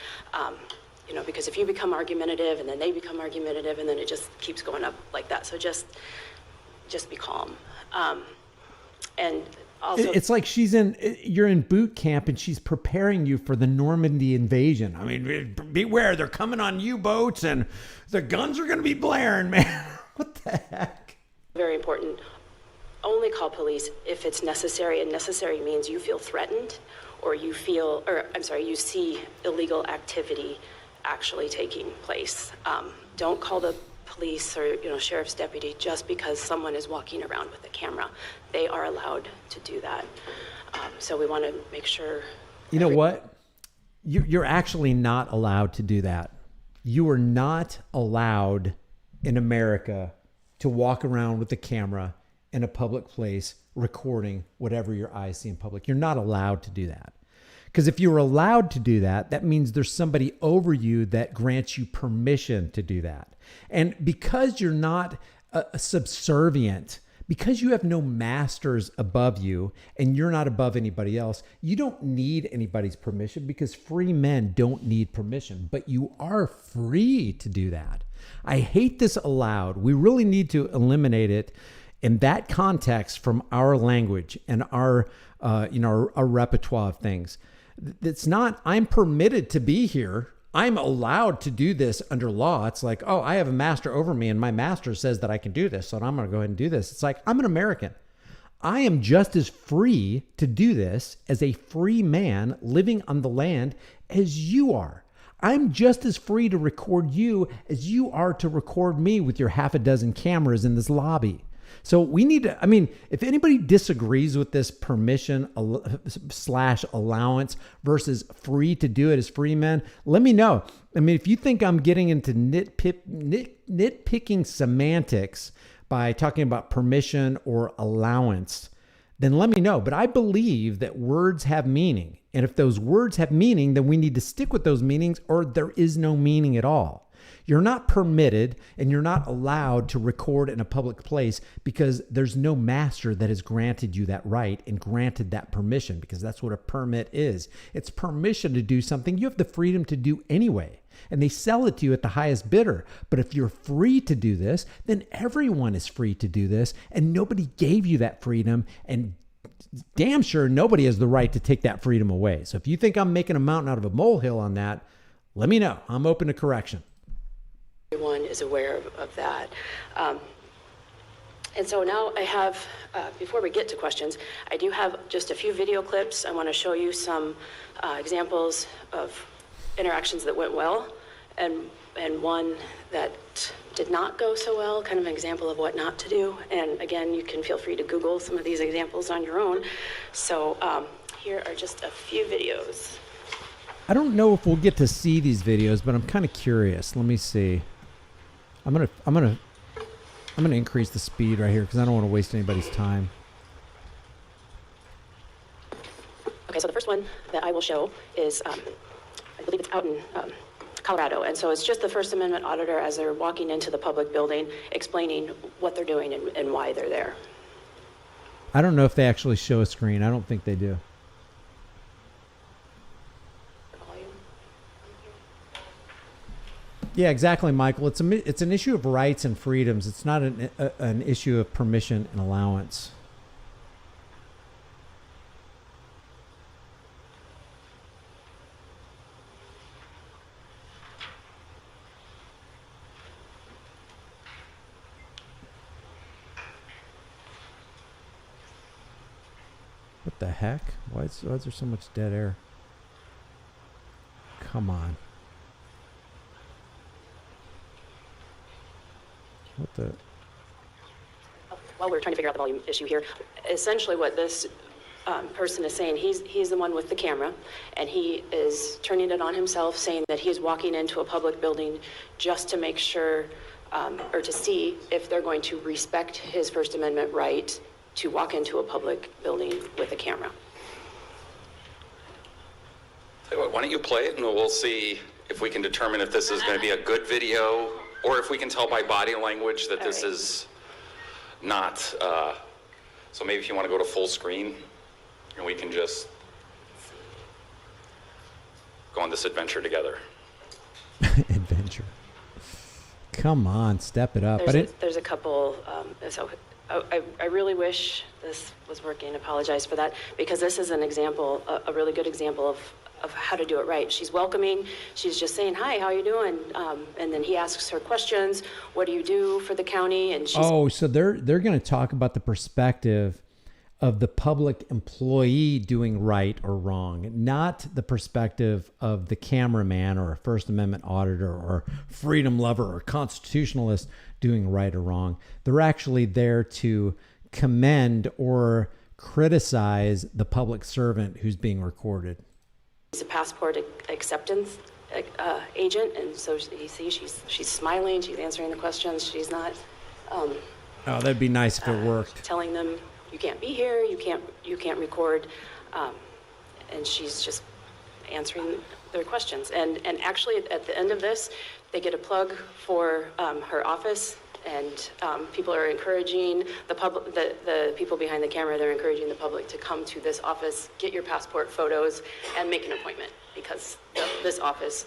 because if you become argumentative and then they become argumentative and then it just keeps going up like that. So just be calm. And also, it's like you're in boot camp and she's preparing you for the Normandy invasion. I mean, beware, they're coming on U-boats and the guns are going to be blaring, man. What the heck? Very important. Only call police if it's necessary, and necessary means you feel threatened or you see illegal activity actually taking place. Don't call the police or sheriff's deputy just because someone is walking around with a camera. They are allowed to do that. So we want to make sure. You know what? You're actually not allowed to do that. You are not allowed in America to walk around with a camera in a public place recording whatever your eyes see in public. You're not allowed to do that. Because if you're allowed to do that, that means there's somebody over you that grants you permission to do that. And because you're not subservient, because you have no masters above you and you're not above anybody else, you don't need anybody's permission because free men don't need permission, but you are free to do that. I hate this allowed. We really need to eliminate it In that context, from our language and our repertoire of things, it's not, I'm permitted to be here. I'm allowed to do this under law. It's like, oh, I have a master over me and my master says that I can do this, so I'm going to go ahead and do this. It's like, I'm an American. I am just as free to do this as a free man living on the land as you are. I'm just as free to record you as you are to record me with your half a dozen cameras in this lobby. So we need to, I mean, if anybody disagrees with this permission / allowance versus free to do it as free men, let me know. I mean, if you think I'm getting into nitpicking semantics by talking about permission or allowance, then let me know. But I believe that words have meaning. And if those words have meaning, then we need to stick with those meanings or there is no meaning at all. You're not permitted and you're not allowed to record in a public place because there's no master that has granted you that right and granted that permission, because that's what a permit is. It's permission to do something you have the freedom to do anyway. And they sell it to you at the highest bidder. But if you're free to do this, then everyone is free to do this. And nobody gave you that freedom. And damn sure nobody has the right to take that freedom away. So if you think I'm making a mountain out of a molehill on that, let me know. I'm open to correction. Everyone is aware of that. And so now I have, before we get to questions, I do have just a few video clips. I want to show you some examples of interactions that went well and one that did not go so well, kind of an example of what not to do. And again, you can feel free to Google some of these examples on your own. So here are just a few videos. I don't know if we'll get to see these videos, but I'm kind of curious. Let me see. I'm gonna increase the speed right here because I don't want to waste anybody's time. Okay, so the first one that I will show is, I believe it's out in Colorado, and so it's just the First Amendment auditor as they're walking into the public building, explaining what they're doing and why they're there. I don't know if they actually show a screen. I don't think they do. Yeah, exactly, Michael. It's an issue of rights and freedoms. It's not an issue of permission and allowance. What the heck? Why is there so much dead air? Come on. What the? While we're trying to figure out the volume issue here, essentially what this person is saying, he's the one with the camera, and he is turning it on himself, saying that he's walking into a public building just to make sure, or to see if they're going to respect his First Amendment right to walk into a public building with a camera. Tell you what, why don't you play it and we'll see if we can determine if this is going to be a good video or if we can tell by body language that this is not. So maybe if you want to go to full screen and we can just go on this adventure together. Adventure. Come on, step it up. There's a couple, so I really wish this was working. Apologize for that, because this is an example, a really good example of how to do it right. She's welcoming. She's just saying, "Hi, how are you doing?" And then he asks her questions. What do you do for the county? And she's so they're going to talk about the perspective of the public employee doing right or wrong, not the perspective of the cameraman or a First Amendment auditor or freedom lover or constitutionalist doing right or wrong. They're actually there to commend or criticize the public servant who's being recorded. She's a passport acceptance agent, and so you see she's smiling, she's answering the questions, she's not. Oh, that'd be nice if it worked. Telling them you can't be here, you can't record, and she's just answering their questions. And actually, at the end of this, they get a plug for her office. And people are encouraging the public, the people behind the camera, they're encouraging the public to come to this office, get your passport photos, and make an appointment, because this office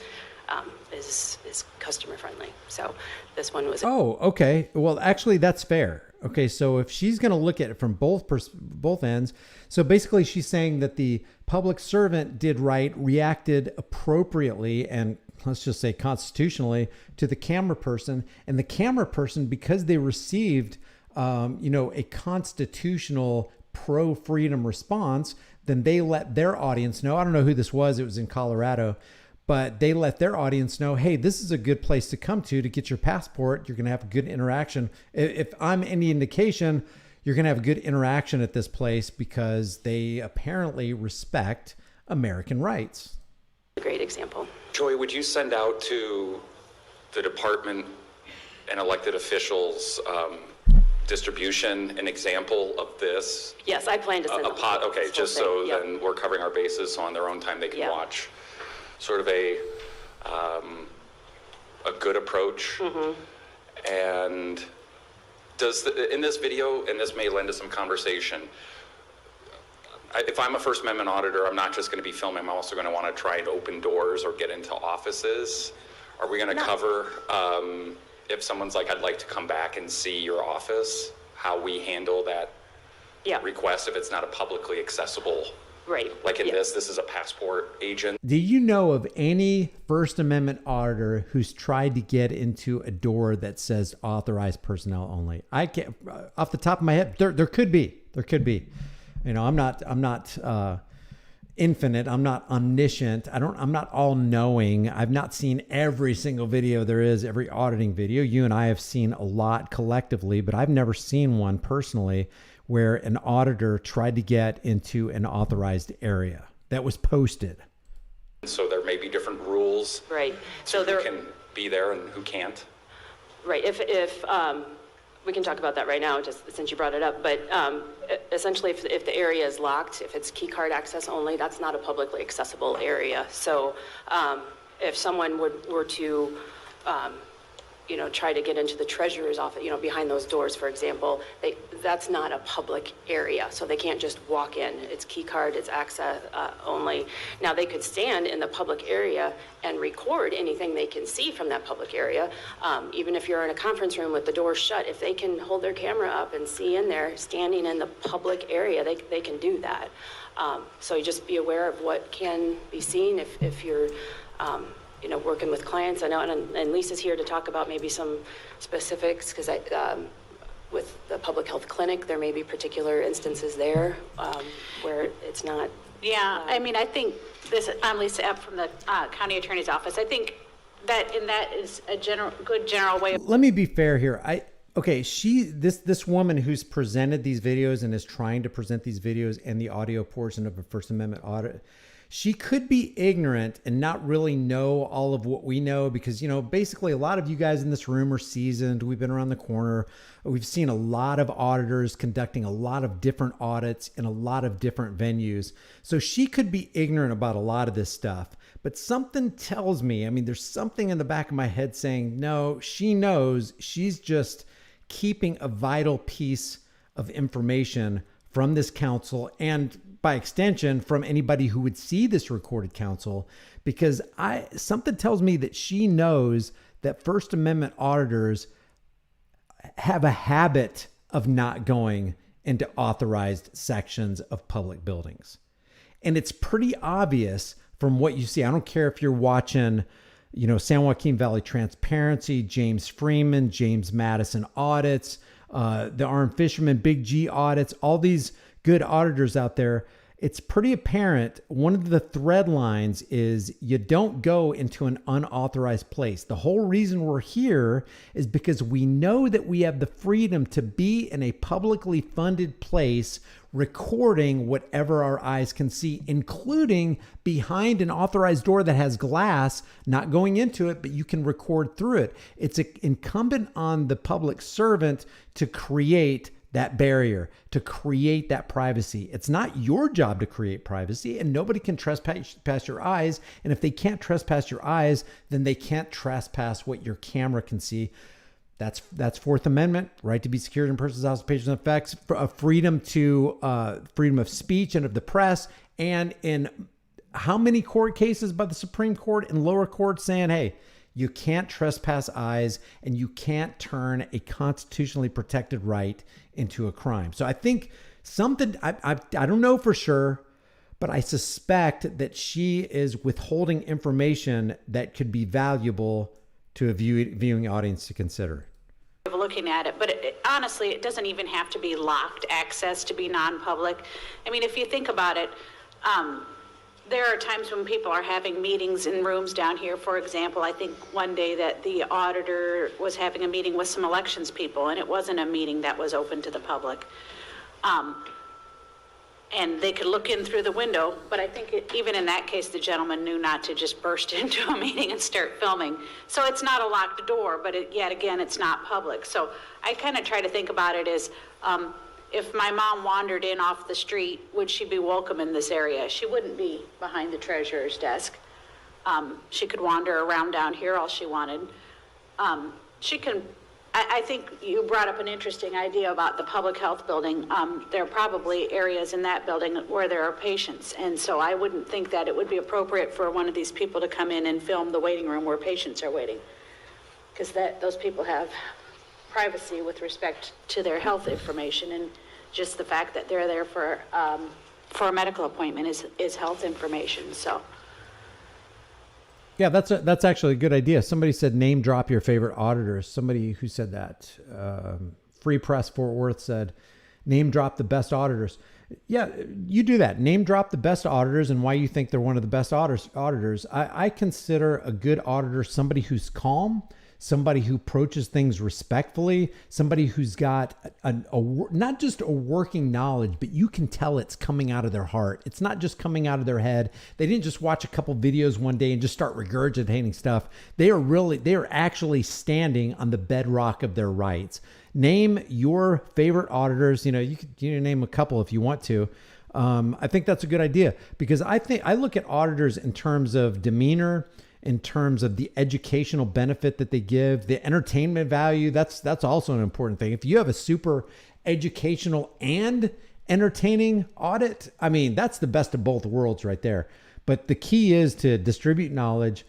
is customer friendly. So this one was. Oh, okay. Well, actually, that's fair. Okay, so if she's going to look at it from both ends, so basically she's saying that the public servant did right, reacted appropriately, and let's just say constitutionally to the camera person, and the camera person, because they received, a constitutional pro-freedom response, then they let their audience know. I don't know who this was. It was in Colorado. But they let their audience know, hey, this is a good place to come to get your passport. You're going to have a good interaction. If I'm any indication, you're going to have a good interaction at this place because they apparently respect American rights. A great example. Joy, would you send out to the department and elected officials distribution an example of this? Yes, I plan to send a pot. Okay, just so yep. then we're covering our bases, so on their own time they can watch sort of a good approach. And does in this video, and this may lend to some conversation, if I'm a First Amendment auditor, I'm not just going to be filming, I'm also going to want to try and open doors or get into offices. Are we going to cover, if someone's like, I'd like to come back and see your office, how we handle that request if it's not a publicly accessible? Right. Like in this is a passport agent. Do you know of any First Amendment auditor who's tried to get into a door that says authorized personnel only? I can't, off the top of my head, there could be. I'm not infinite. I'm not omniscient. I'm not all knowing. I've not seen every single video there is, every auditing video. You and I have seen a lot collectively, but I've never seen one personally where an auditor tried to get into an authorized area that was posted. So there may be different rules. Right. So who can be there and who can't. Right. If we can talk about that right now, just since you brought it up. But essentially, if the area is locked, if it's key card access only, that's not a publicly accessible area. So if someone were to try to get into the treasurer's office, behind those doors, for example, that's not a public area. So they can't just walk in. It's key card, it's access only. Now they could stand in the public area and record anything they can see from that public area. Even if you're in a conference room with the doors shut, if they can hold their camera up and see in there, standing in the public area, they can do that. So you just be aware of what can be seen if you're working with clients. I know, and Lisa's here to talk about maybe some specifics, because with the public health clinic, there may be particular instances there where it's not. Yeah, I think I'm Lisa Epp from the County Attorney's Office. I think that is a good general way. Let me be fair here. This woman who's presented these videos and is trying to present these videos and the audio portion of a First Amendment audit, she could be ignorant and not really know all of what we know because, basically a lot of you guys in this room are seasoned. We've been around the corner. We've seen a lot of auditors conducting a lot of different audits in a lot of different venues. So she could be ignorant about a lot of this stuff. But something tells me, there's something in the back of my head saying, no, she knows. She's just keeping a vital piece of information from this council and by extension from anybody who would see this recorded counsel, because something tells me that she knows that First Amendment auditors have a habit of not going into authorized sections of public buildings. And it's pretty obvious from what you see. I don't care if you're watching, San Joaquin Valley Transparency, James Freeman, James Madison audits, the Armed Fisherman, Big G audits, all these good auditors out there. It's pretty apparent. One of the thread lines is you don't go into an unauthorized place. The whole reason we're here is because we know that we have the freedom to be in a publicly funded place recording whatever our eyes can see, including behind an authorized door that has glass, not going into it, but you can record through it. It's incumbent on the public servant to create that barrier, to create that privacy. It's not your job to create privacy, and nobody can trespass your eyes. And if they can't trespass your eyes, then they can't trespass what your camera can see. That's Fourth Amendment, right to be secured in persons, occupations, and effects, freedom of speech and of the press. And in how many court cases by the Supreme Court and lower court saying, hey, You can't trespass eyes, and you can't turn a constitutionally protected right into a crime. So I think something, I don't know for sure, but I suspect that she is withholding information that could be valuable to a viewing audience to consider. Of looking at it, but honestly, it doesn't even have to be locked access to be non-public. I mean, if you think about it, there are times when people are having meetings in rooms down here. For example, I think one day that the auditor was having a meeting with some elections people, and it wasn't a meeting that was open to the public. And they could look in through the window, but I think even in that case, the gentleman knew not to just burst into a meeting and start filming. So it's not a locked door, but yet again, it's not public. So I kind of try to think about it as, if my mom wandered in off the street, would she be welcome in this area? She wouldn't be behind the treasurer's desk. She could wander around down here all she wanted. She can, I think you brought up an interesting idea about the public health building. There are probably areas in that building where there are patients. And so I wouldn't think that it would be appropriate for one of these people to come in and film the waiting room where patients are waiting. Because those people have privacy with respect to their health information, and just the fact that they're there for a medical appointment is health information. So yeah, that's actually a good idea. Somebody said name drop your favorite auditors. Somebody who said that, Free Press Fort Worth said name drop the best auditors. Yeah, you do that. Name drop the best auditors and why you think they're one of the best auditors. I consider a good auditor somebody who's calm, somebody who approaches things respectfully, somebody who's got not just a working knowledge, but you can tell it's coming out of their heart. It's not just coming out of their head. They didn't just watch a couple videos one day and just start regurgitating stuff. They are actually standing on the bedrock of their rights. Name your favorite auditors. You can name a couple if you want to. I think that's a good idea, because I look at auditors in terms of demeanor, in terms of the educational benefit that they give, the entertainment value. That's also an important thing. If you have a super educational and entertaining audit, I mean, that's the best of both worlds right there. But the key is to distribute knowledge.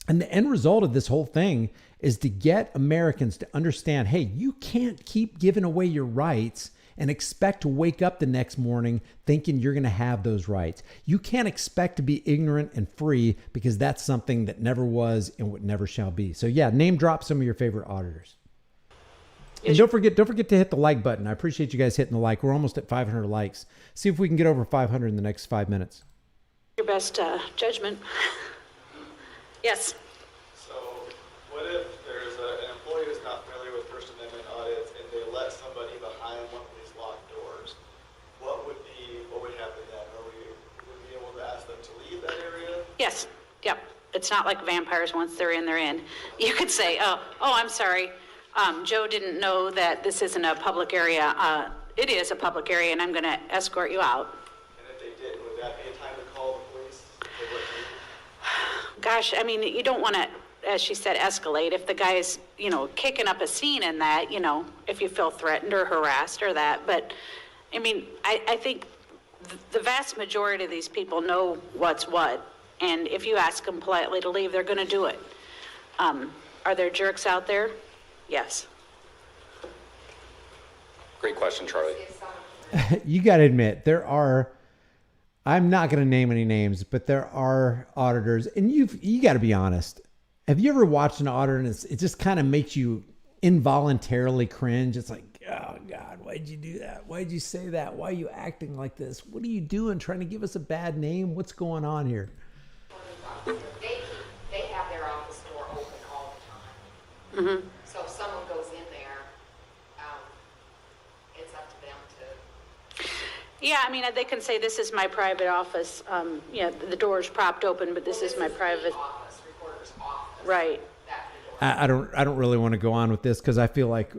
And the end result of this whole thing is to get Americans to understand, hey, you can't keep giving away your rights and expect to wake up the next morning thinking you're going to have those rights. You can't expect to be ignorant and free, because that's something that never was and what never shall be. So yeah, name drop some of your favorite auditors. And don't forget to hit the like button. I appreciate you guys hitting the like. We're almost at 500 likes. See if we can get over 500 in the next 5 minutes. your best judgment. Yes. So what if there's an employee who's not familiar with First Amendment audits and they let somebody behind one of these locked doors? What would happen then? Would we be able to ask them to leave that area? Yes. Yep. It's not like vampires. Once they're in, they're in. You could say, oh, I'm sorry. Joe didn't know that this isn't a public area. It is a public area, and I'm going to escort you out. And if they did, would that be a time to call the police? Gosh, I mean, you don't want to, as she said, escalate. If the guy's, kicking up a scene in that, if you feel threatened or harassed or that. But, I mean, I think the vast majority of these people know what's what. And if you ask them politely to leave, they're going to do it. Are there jerks out there? Yes. Great question, Charlie. You got to admit, there are, I'm not going to name any names, but there are auditors, and you got to be honest. Have you ever watched an auditor and it just kind of makes you involuntarily cringe? It's like, oh God, why'd you do that? Why'd you say that? Why are you acting like this? What are you doing? Trying to give us a bad name? What's going on here? They have their office door open all the time. Mm-hmm. So if someone goes in there, it's up to them to... Yeah, I mean, they can say, this is my private office. The door's propped open, but this is my private... office, reporter's office. Right. I don't really want to go on with this, because I feel like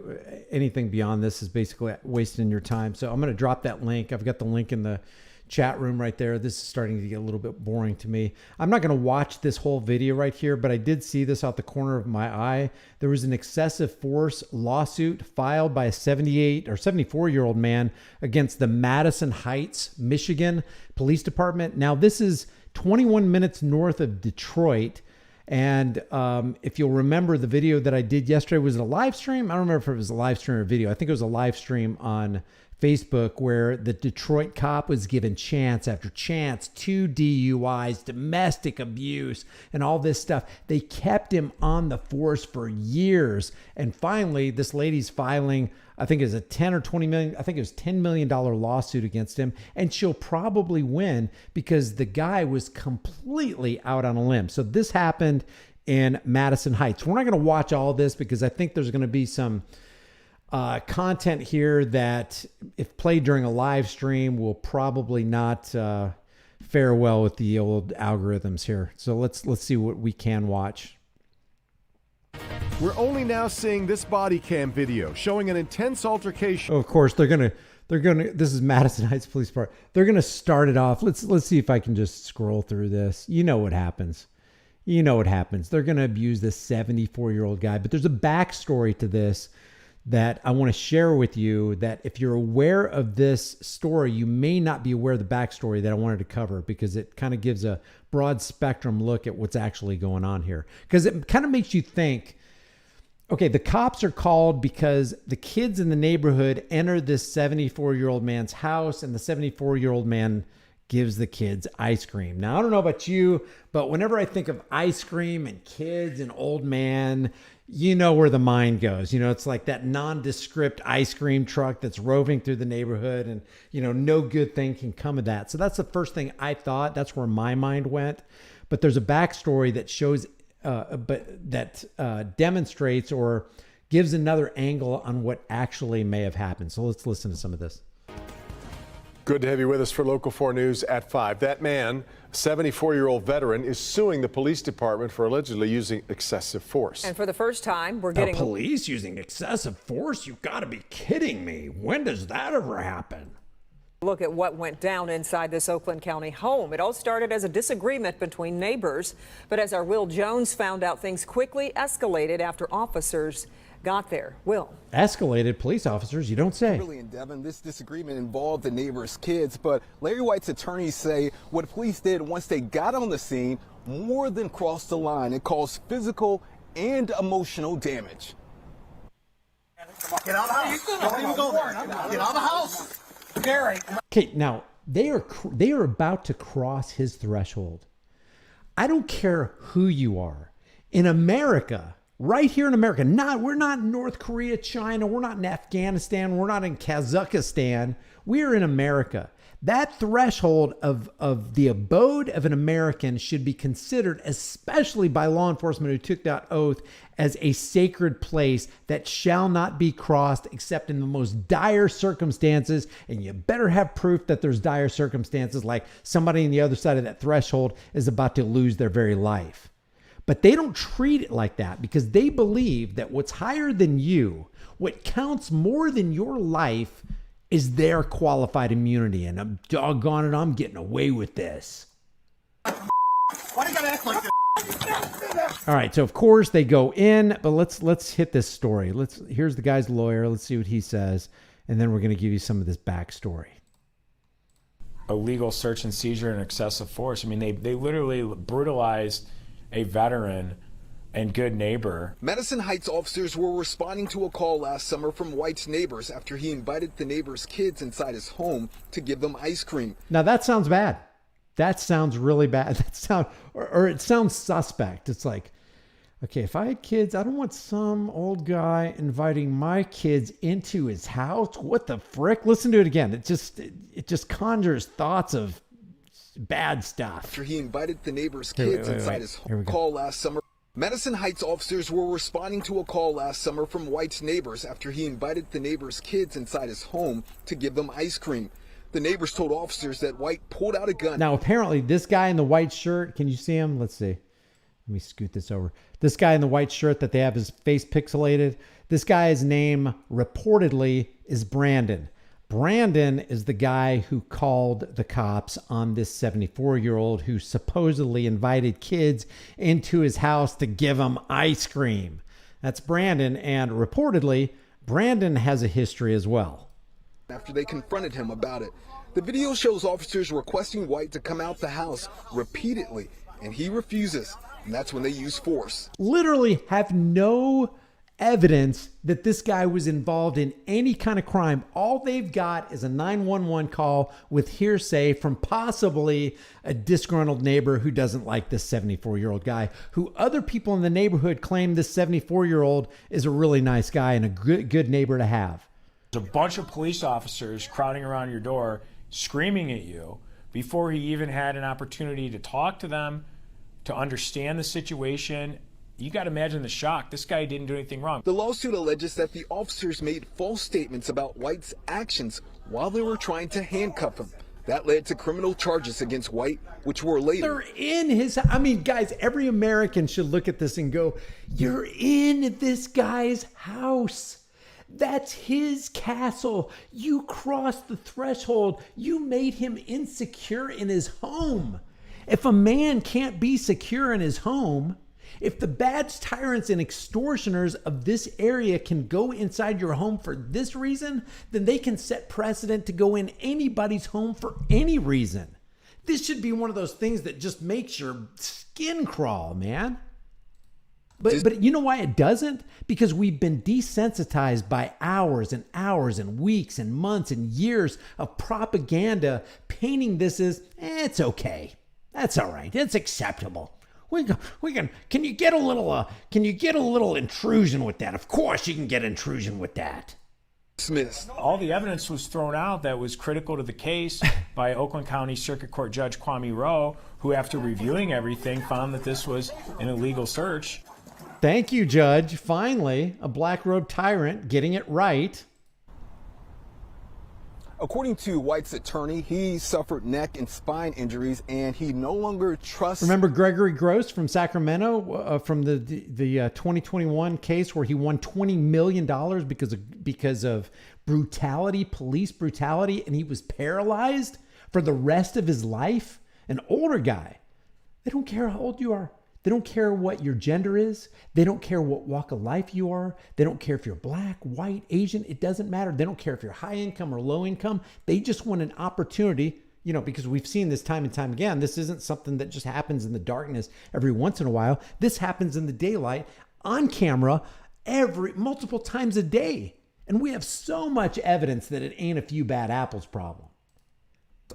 anything beyond this is basically wasting your time. So I'm going to drop that link. I've got the link in the chat room right there. This is starting to get a little bit boring to me. I'm not going to watch this whole video right here, but I did see this out the corner of my eye. There was an excessive force lawsuit filed by a 78 or 74-year-old man against the Madison Heights, Michigan Police Department. Now, this is 21 minutes north of Detroit. And if you'll remember, the video that I did yesterday was a live stream. I don't remember if it was a live stream or video. I think it was a live stream on Facebook where the Detroit cop was given chance after chance, 2 DUIs, domestic abuse, and all this stuff. They kept him on the force for years. And finally, this lady's filing, I think it was a 10 or 20 million, I think it was $10 million lawsuit against him. And she'll probably win because the guy was completely out on a limb. So this happened in Madison Heights. We're not going to watch all this because I think there's going to be some content here that, if played during a live stream, will probably not fare well with the old algorithms here. So let's see what we can watch. We're only now seeing this body cam video showing an intense altercation. Oh, of course, they're gonna. This is Madison Heights Police Department. They're gonna start it off. Let's see if I can just scroll through this. You know what happens. You know what happens. They're gonna abuse this 74-year-old guy. But there's a backstory to this that I want to share with you, that if you're aware of this story, you may not be aware of the backstory that I wanted to cover, because it kind of gives a broad spectrum look at what's actually going on here. Because it kind of makes you think, okay, the cops are called because the kids in the neighborhood enter this 74-year-old man's house, and the 74-year-old man gives the kids ice cream. Now, I don't know about you, but whenever I think of ice cream and kids and old man, you know where the mind goes. You know, it's like that nondescript ice cream truck that's roving through the neighborhood, and, you know, no good thing can come of that. So that's the first thing I thought. That's where my mind went. But there's a backstory that shows, demonstrates or gives another angle on what actually may have happened. So let's listen to some of this. Good to have you with us for Local 4 News at 5. That man, a 74-year-old veteran, is suing the police department for allegedly using excessive force. And for the first time, we're getting... The police using excessive force? You've got to be kidding me. When does that ever happen? Look at what went down inside this Oakland County home. It all started as a disagreement between neighbors, but as our Will Jones found out, things quickly escalated after officers got there. Will. Escalated? Police officers, you don't say. Really, in Devin, this disagreement involved the neighbor's kids, but Larry White's attorneys say what police did once they got on the scene more than crossed the line. It caused physical and emotional damage. Get out of the house. Don't even go there. Get out of the house. Gary. Okay, now they are about to cross his threshold. I don't care who you are. In America, right here in America, we're not in North Korea, China, we're not in Afghanistan, we're not in Kazakhstan. We're in America. That threshold of the abode of an American should be considered, especially by law enforcement who took that oath, as a sacred place that shall not be crossed except in the most dire circumstances. And you better have proof that there's dire circumstances, like somebody on the other side of that threshold is about to lose their very life. But they don't treat it like that, because they believe that what's higher than you, what counts more than your life, is their qualified immunity. And I'm doggone it, I'm getting away with this. Why do you gotta act like this? All right, so of course they go in, but let's hit this story. Here's the guy's lawyer. Let's see what he says, and then we're going to give you some of this backstory. Illegal search and seizure and excessive force. I mean, they literally brutalized a veteran and good neighbor. Madison Heights officers were responding to a call last summer from White's neighbors after he invited the neighbor's kids inside his home to give them ice cream. Now that sounds bad. That sounds really bad. It sounds suspect. It's like, okay, if I had kids, I don't want some old guy inviting my kids into his house. What the frick? Listen to it again. It just conjures thoughts of bad stuff. After he invited the neighbor's kids inside his home call last summer. Madison Heights officers were responding to a call last summer from White's neighbors after he invited the neighbor's kids inside his home to give them ice cream. The neighbors told officers that White pulled out a gun. Now, apparently, this guy in the white shirt, can you see him? Let's see. Let me scoot this over. This guy in the white shirt that they have his face pixelated, this guy's name reportedly is Brandon. Brandon is the guy who called the cops on this 74-year-old who supposedly invited kids into his house to give them ice cream. That's Brandon, and reportedly, Brandon has a history as well. After they confronted him about it, the video shows officers requesting White to come out the house repeatedly, and he refuses. and that's when they use force. Literally have no evidence that this guy was involved in any kind of crime. All they've got is a 911 call with hearsay from possibly a disgruntled neighbor who doesn't like this 74-year-old guy, who other people in the neighborhood claim this 74-year-old is a really nice guy and a good neighbor to have. There's a bunch of police officers crowding around your door, screaming at you before he even had an opportunity to talk to them, to understand the situation. You got to imagine the shock. This guy didn't do anything wrong. The lawsuit alleges that the officers made false statements about White's actions while they were trying to handcuff him. That led to criminal charges against White, which were later. They're in his, I mean, guys, every American should look at this and go, you're in this guy's house. That's his castle. You crossed the threshold. You made him insecure in his home. If a man can't be secure in his home, if the bad tyrants and extortioners of this area can go inside your home for this reason, then they can set precedent to go in anybody's home for any reason. This should be one of those things that just makes your skin crawl, man. But you know why it doesn't? Because we've been desensitized by hours and hours and weeks and months and years of propaganda painting this as, it's okay. That's all right. It's acceptable. Can you get a little intrusion with that? Of course you can get intrusion with that. Dismissed. All the evidence was thrown out that was critical to the case by Oakland County Circuit Court Judge Kwame Rowe, who after reviewing everything found that this was an illegal search. Thank you, Judge. Finally, a black-robed tyrant getting it right. According to White's attorney, he suffered neck and spine injuries, and he no longer trusts... Remember Gregory Gross from Sacramento from the 2021 case where he won $20 million because of brutality, police brutality, and he was paralyzed for the rest of his life? An older guy. They don't care how old you are. They don't care what your gender is. They don't care what walk of life you are. They don't care if you're black, white, Asian. It doesn't matter. They don't care if you're high income or low income. They just want an opportunity, because we've seen this time and time again. This isn't something that just happens in the darkness every once in a while. This happens in the daylight on camera multiple times a day. And we have so much evidence that it ain't a few bad apples problem.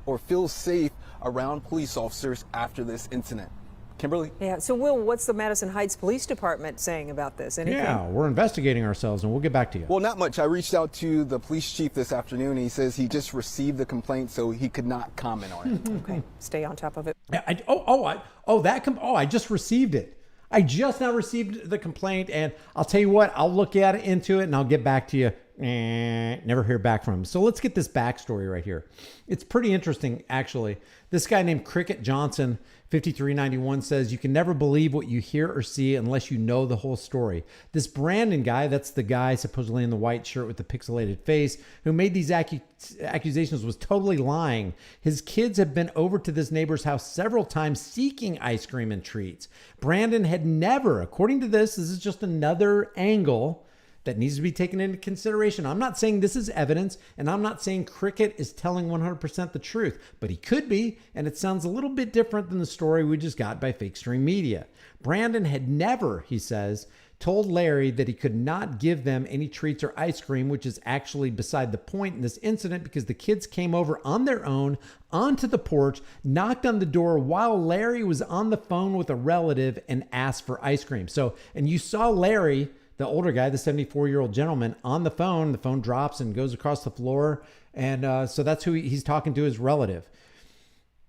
Or feel safe around police officers after this incident. Kimberly? Yeah, so Will, what's the Madison Heights Police Department saying about this? Anything? Yeah, we're investigating ourselves and we'll get back to you. Well, not much. I reached out to the police chief this afternoon. He says he just received the complaint, so he could not comment on it. Okay, stay on top of it. Yeah, I just received it. I just now received the complaint, and I'll tell you what, I'll look into it and I'll get back to you. Never hear back from him. So let's get this backstory right here. It's pretty interesting, actually. This guy named Cricket Johnson, 5391, says, you can never believe what you hear or see unless you know the whole story. This Brandon guy, that's the guy supposedly in the white shirt with the pixelated face, who made these accusations, was totally lying. His kids have been over to this neighbor's house several times seeking ice cream and treats. Brandon had never, according to this is just another angle that needs to be taken into consideration. I'm not saying this is evidence, and I'm not saying Cricket is telling 100% the truth, but he could be, and it sounds a little bit different than the story we just got by Fake Stream Media. Brandon had never, he says, told Larry that he could not give them any treats or ice cream, which is actually beside the point in this incident because the kids came over on their own onto the porch, knocked on the door while Larry was on the phone with a relative and asked for ice cream. So, and you saw Larry, the older guy, the 74-year-old gentleman, on the phone. The phone drops and goes across the floor. And so that's who he's talking to, his relative,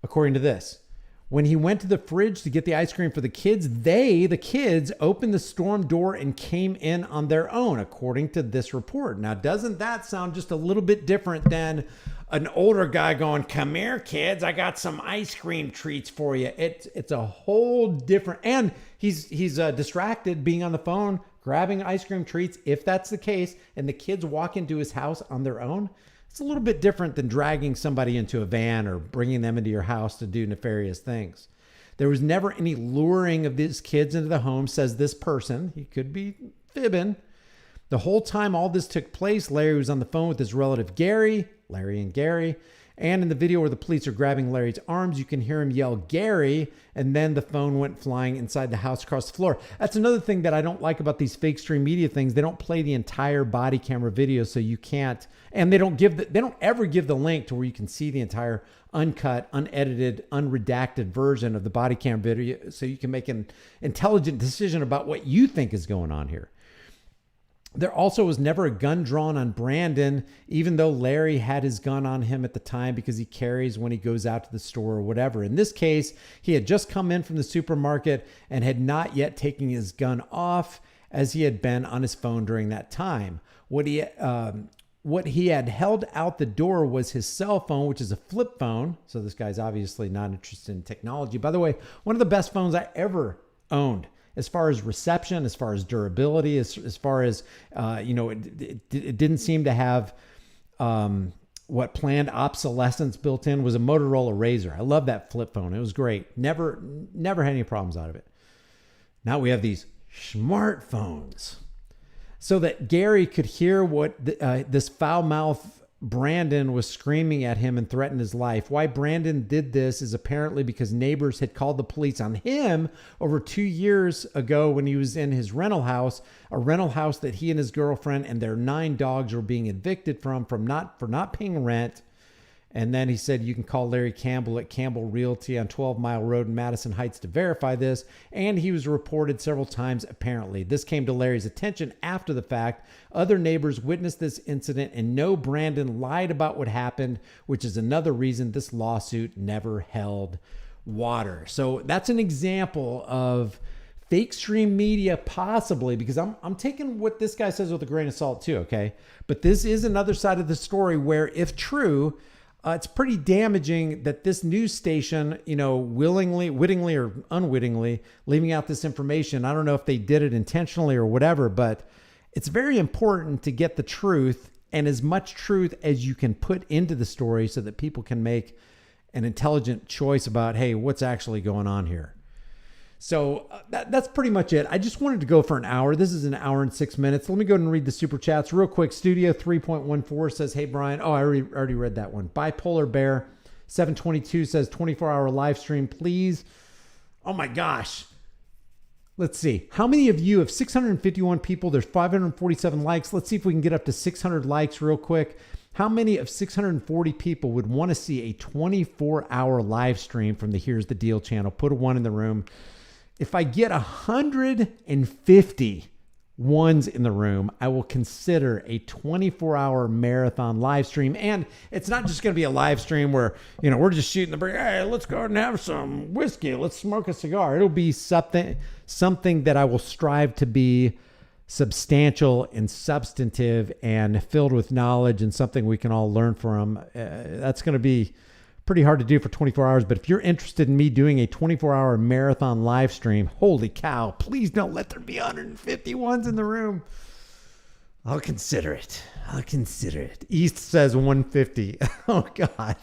according to this. When he went to the fridge to get the ice cream for the kids, the kids, opened the storm door and came in on their own, according to this report. Now, doesn't that sound just a little bit different than an older guy going, come here, kids, I got some ice cream treats for you? It's a whole different, and he's distracted being on the phone, grabbing ice cream treats, if that's the case, and the kids walk into his house on their own. It's a little bit different than dragging somebody into a van or bringing them into your house to do nefarious things. There was never any luring of these kids into the home, says this person. He could be fibbing. The whole time all this took place, Larry was on the phone with his relative Gary, Larry and Gary, And in the video where the police are grabbing Larry's arms, you can hear him yell, "Gary," and then the phone went flying inside the house across the floor. That's another thing that I don't like about these fake stream media things. They don't play the entire body camera video, so you can't, and they don't ever give the link to where you can see the entire uncut, unedited, unredacted version of the body cam video, so you can make an intelligent decision about what you think is going on here. There also was never a gun drawn on Brandon, even though Larry had his gun on him at the time because he carries when he goes out to the store or whatever. In this case, he had just come in from the supermarket and had not yet taken his gun off, as he had been on his phone during that time. What he had held out the door was his cell phone, which is a flip phone. So this guy's obviously not interested in technology. By the way, one of the best phones I ever owned, as far as reception, as far as durability, as far as, it didn't seem to have planned obsolescence built in, was a Motorola Razr. I love that flip phone. It was great. Never had any problems out of it. Now we have these smartphones. So that Gary could hear what this foul-mouthed Brandon was screaming at him and threatened his life. Why Brandon did this is apparently because neighbors had called the police on him over 2 years ago when he was in his rental house, a rental house that he and his girlfriend and their 9 dogs were being evicted from for not paying rent. And then he said, you can call Larry Campbell at Campbell Realty on 12 Mile Road in Madison Heights to verify this. And he was reported several times, apparently. This came to Larry's attention after the fact. Other neighbors witnessed this incident and know Brandon lied about what happened, which is another reason this lawsuit never held water. So that's an example of fake stream media, possibly, because I'm taking what this guy says with a grain of salt too, okay? But this is another side of the story where, if true, it's pretty damaging that this news station, wittingly or unwittingly, leaving out this information. I don't know if they did it intentionally or whatever, but it's very important to get the truth, and as much truth as you can put into the story so that people can make an intelligent choice about, hey, what's actually going on here. So that's pretty much it. I just wanted to go for an hour. This is an hour and 6 minutes. Let me go ahead and read the super chats real quick. Studio 3.14 says, hey, Brian. Oh, I already read that one. Bipolar Bear 722 says 24-hour live stream, please. Oh, my gosh. Let's see. How many of you, of 651 people, there's 547 likes. Let's see if we can get up to 600 likes real quick. How many of 640 people would want to see a 24-hour live stream from the Here's the Deal channel? Put a 1 in the room. If I get 150 ones in the room, I will consider a 24-hour marathon live stream. And it's not just going to be a live stream where, we're just shooting the break. Hey, let's go ahead and have some whiskey. Let's smoke a cigar. It'll be something that I will strive to be substantial and substantive and filled with knowledge and something we can all learn from. That's going to be pretty hard to do for 24 hours. But if you're interested in me doing a 24-hour marathon live stream, holy cow, please don't let there be 150 ones in the room. I'll consider it. East says 150. Oh, God.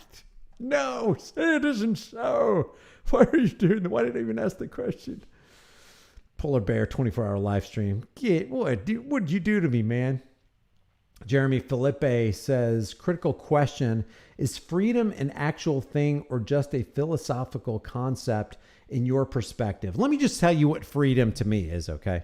No, say it isn't so. Why are you doing that? Why did I even ask the question? Polar Bear 24-hour live stream. What'd you do to me, man? Jeremy Felipe says, critical question, is freedom an actual thing or just a philosophical concept in your perspective? Let me just tell you what freedom to me is, okay?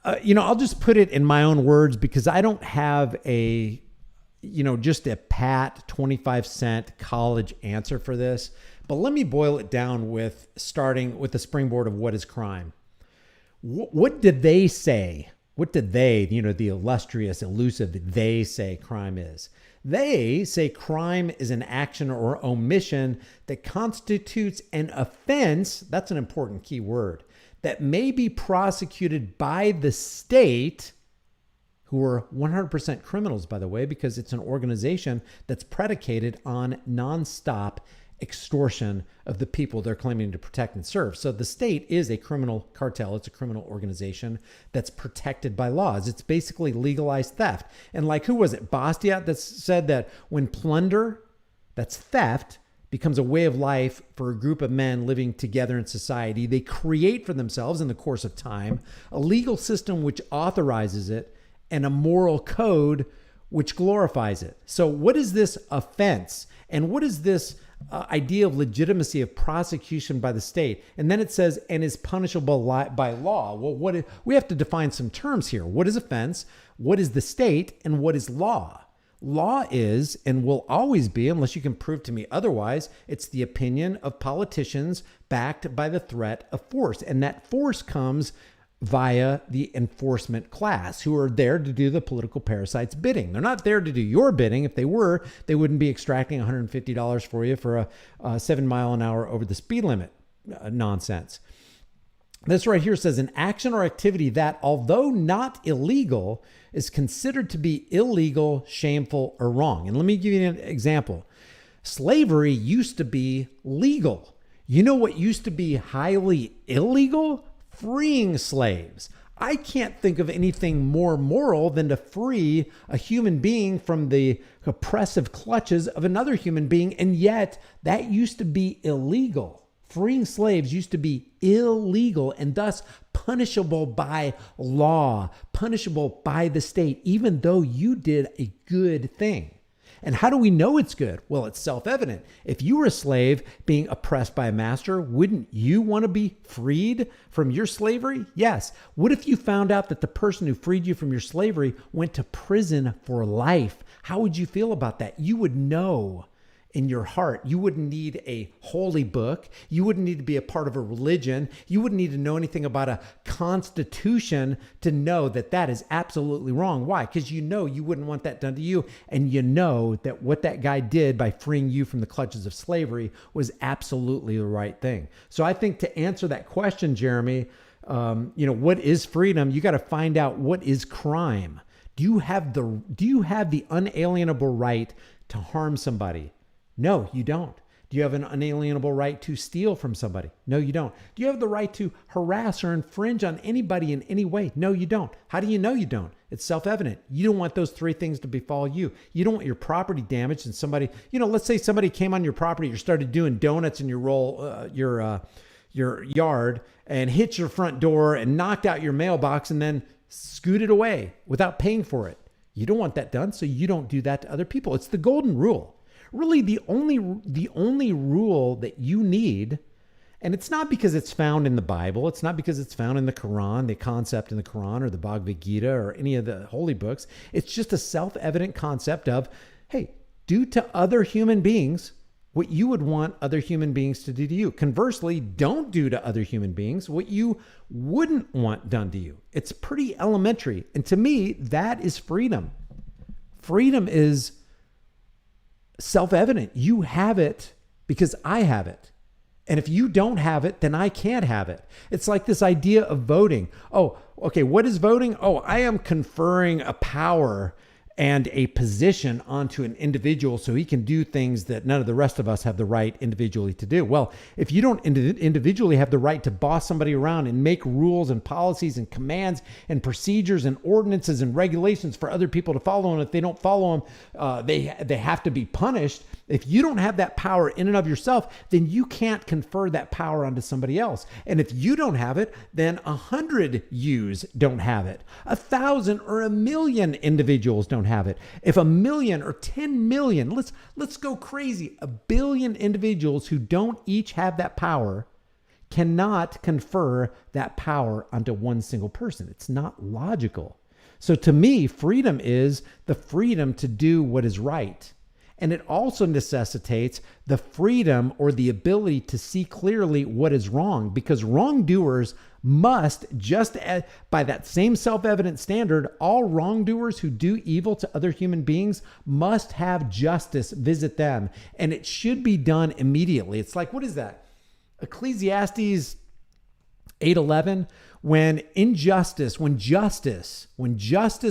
I'll just put it in my own words because I don't have just a pat 25-cent college answer for this. But let me boil it down with starting with the springboard of what is crime. What did they say? What did they, the illustrious, elusive, they say crime is? They say crime is an action or omission that constitutes an offense, that's an important key word, that may be prosecuted by the state, who are 100% criminals, by the way, because it's an organization that's predicated on nonstop extortion of the people they're claiming to protect and serve. So the state is a criminal cartel. It's a criminal organization that's protected by laws. It's basically legalized theft. And like, who was it? Bastiat that said that when plunder, that's theft, becomes a way of life for a group of men living together in society, they create for themselves in the course of time a legal system which authorizes it and a moral code which glorifies it. So what is this offense? And what is this idea of legitimacy of prosecution by the state? And then it says, and is punishable by law. Well, we have to define some terms here. What is offense? What is the state? And what is law? Law is, and will always be, unless you can prove to me otherwise, it's the opinion of politicians backed by the threat of force. And that force comes via the enforcement class, who are there to do the political parasite's bidding. They're not there to do your bidding. If they were, they wouldn't be extracting $150 for you for a 7 mile an hour over the speed limit nonsense. This right here says an action or activity that, although not illegal, is considered to be illegal, shameful, or wrong. And let me give you an example. Slavery used to be legal. You know what used to be highly illegal? Freeing slaves. I can't think of anything more moral than to free a human being from the oppressive clutches of another human being. And yet that used to be illegal. Freeing slaves used to be illegal and thus punishable by law, punishable by the state, even though you did a good thing. And how do we know it's good? Well, it's self-evident. If you were a slave being oppressed by a master, wouldn't you want to be freed from your slavery? Yes. What if you found out that the person who freed you from your slavery went to prison for life? How would you feel about that? You would know in your heart. You wouldn't need a holy book. You wouldn't need to be a part of a religion. You wouldn't need to know anything about a constitution to know that that is absolutely wrong. Why? Because you know you wouldn't want that done to you. And you know that what that guy did by freeing you from the clutches of slavery was absolutely the right thing. So I think to answer that question, Jeremy, what is freedom? You got to find out what is crime. Do you have the unalienable right to harm somebody? No, you don't. Do you have an unalienable right to steal from somebody? No, you don't. Do you have the right to harass or infringe on anybody in any way? No, you don't. How do you know you don't? It's self-evident. You don't want those three things to befall you. You don't want your property damaged and somebody, let's say somebody came on your property or started doing donuts in your yard and hit your front door and knocked out your mailbox and then scooted away without paying for it. You don't want that done, so you don't do that to other people. It's the golden rule. Really, the only rule that you need, and it's not because it's found in the Bible, it's not because it's found in the Quran, the concept in the Quran or the Bhagavad Gita or any of the holy books. It's just a self-evident concept of, hey, do to other human beings what you would want other human beings to do to you. Conversely, don't do to other human beings what you wouldn't want done to you. It's pretty elementary. And to me, that is freedom. Freedom is self-evident. You have it because I have it. And if you don't have it, then I can't have it. It's like this idea of voting. Oh, okay, what is voting? Oh, I am conferring a power and a position onto an individual so he can do things that none of the rest of us have the right individually to do. Well, if you don't individually have the right to boss somebody around and make rules and policies and commands and procedures and ordinances and regulations for other people to follow, and if they don't follow them, they have to be punished. If you don't have that power in and of yourself, then you can't confer that power onto somebody else. And if you don't have it, then 100 yous don't have it. 1,000 or 1,000,000 individuals don't have it. If 1,000,000 or 10 million, let's go crazy, 1 billion individuals who don't each have that power cannot confer that power onto one single person. It's not logical. So to me, freedom is the freedom to do what is right. And it also necessitates the freedom or the ability to see clearly what is wrong, because wrongdoers must, just as, by that same self-evident standard, all wrongdoers who do evil to other human beings must have justice visit them. And it should be done immediately. It's like, what is that? Ecclesiastes 8:11. When justice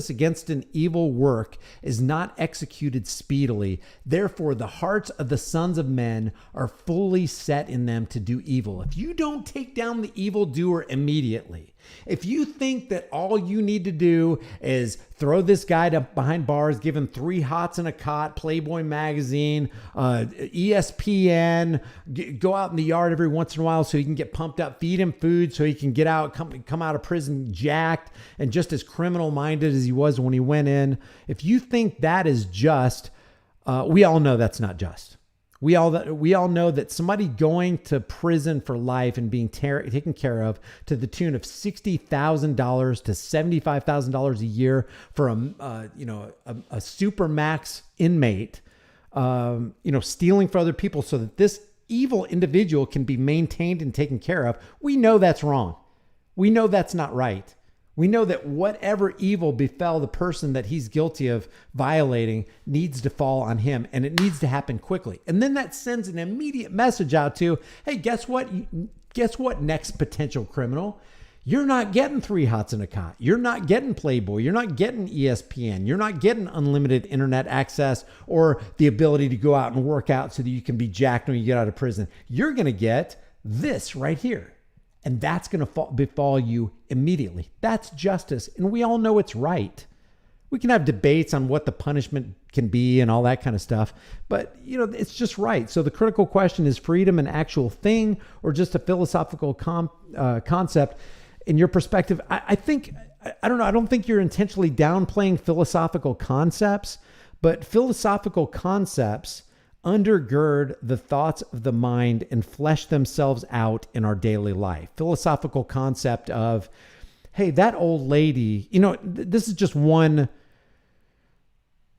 against an evil work is not executed speedily, therefore the hearts of the sons of men are fully set in them to do evil. If you don't take down the evildoer immediately, if you think that all you need to do is throw this guy behind bars, give him 3 hots and a cot, Playboy magazine, ESPN, go out in the yard every once in a while so he can get pumped up, feed him food so he can get out, come out of prison jacked and just as criminal minded as he was when he went in. If you think that is just, we all know that's not just. We all know that somebody going to prison for life and being taken care of to the tune of $60,000 to $75,000 a year for a supermax inmate, stealing for other people so that this evil individual can be maintained and taken care of. We know that's wrong. We know that's not right. We know that whatever evil befell the person that he's guilty of violating needs to fall on him, and it needs to happen quickly. And then that sends an immediate message out to, hey, guess what? Guess what, next potential criminal? You're not getting 3 hots in a cot. You're not getting Playboy. You're not getting ESPN. You're not getting unlimited internet access or the ability to go out and work out so that you can be jacked when you get out of prison. You're going to get this right here. And that's going to befall you immediately. That's justice. And we all know it's right. We can have debates on what the punishment can be and all that kind of stuff, but it's just right. So the critical question is freedom an actual thing or just a philosophical concept? In your perspective, I don't know. I don't think you're intentionally downplaying philosophical concepts, but philosophical concepts undergird the thoughts of the mind and flesh themselves out in our daily life. Philosophical concept of, hey, that old lady, this is just one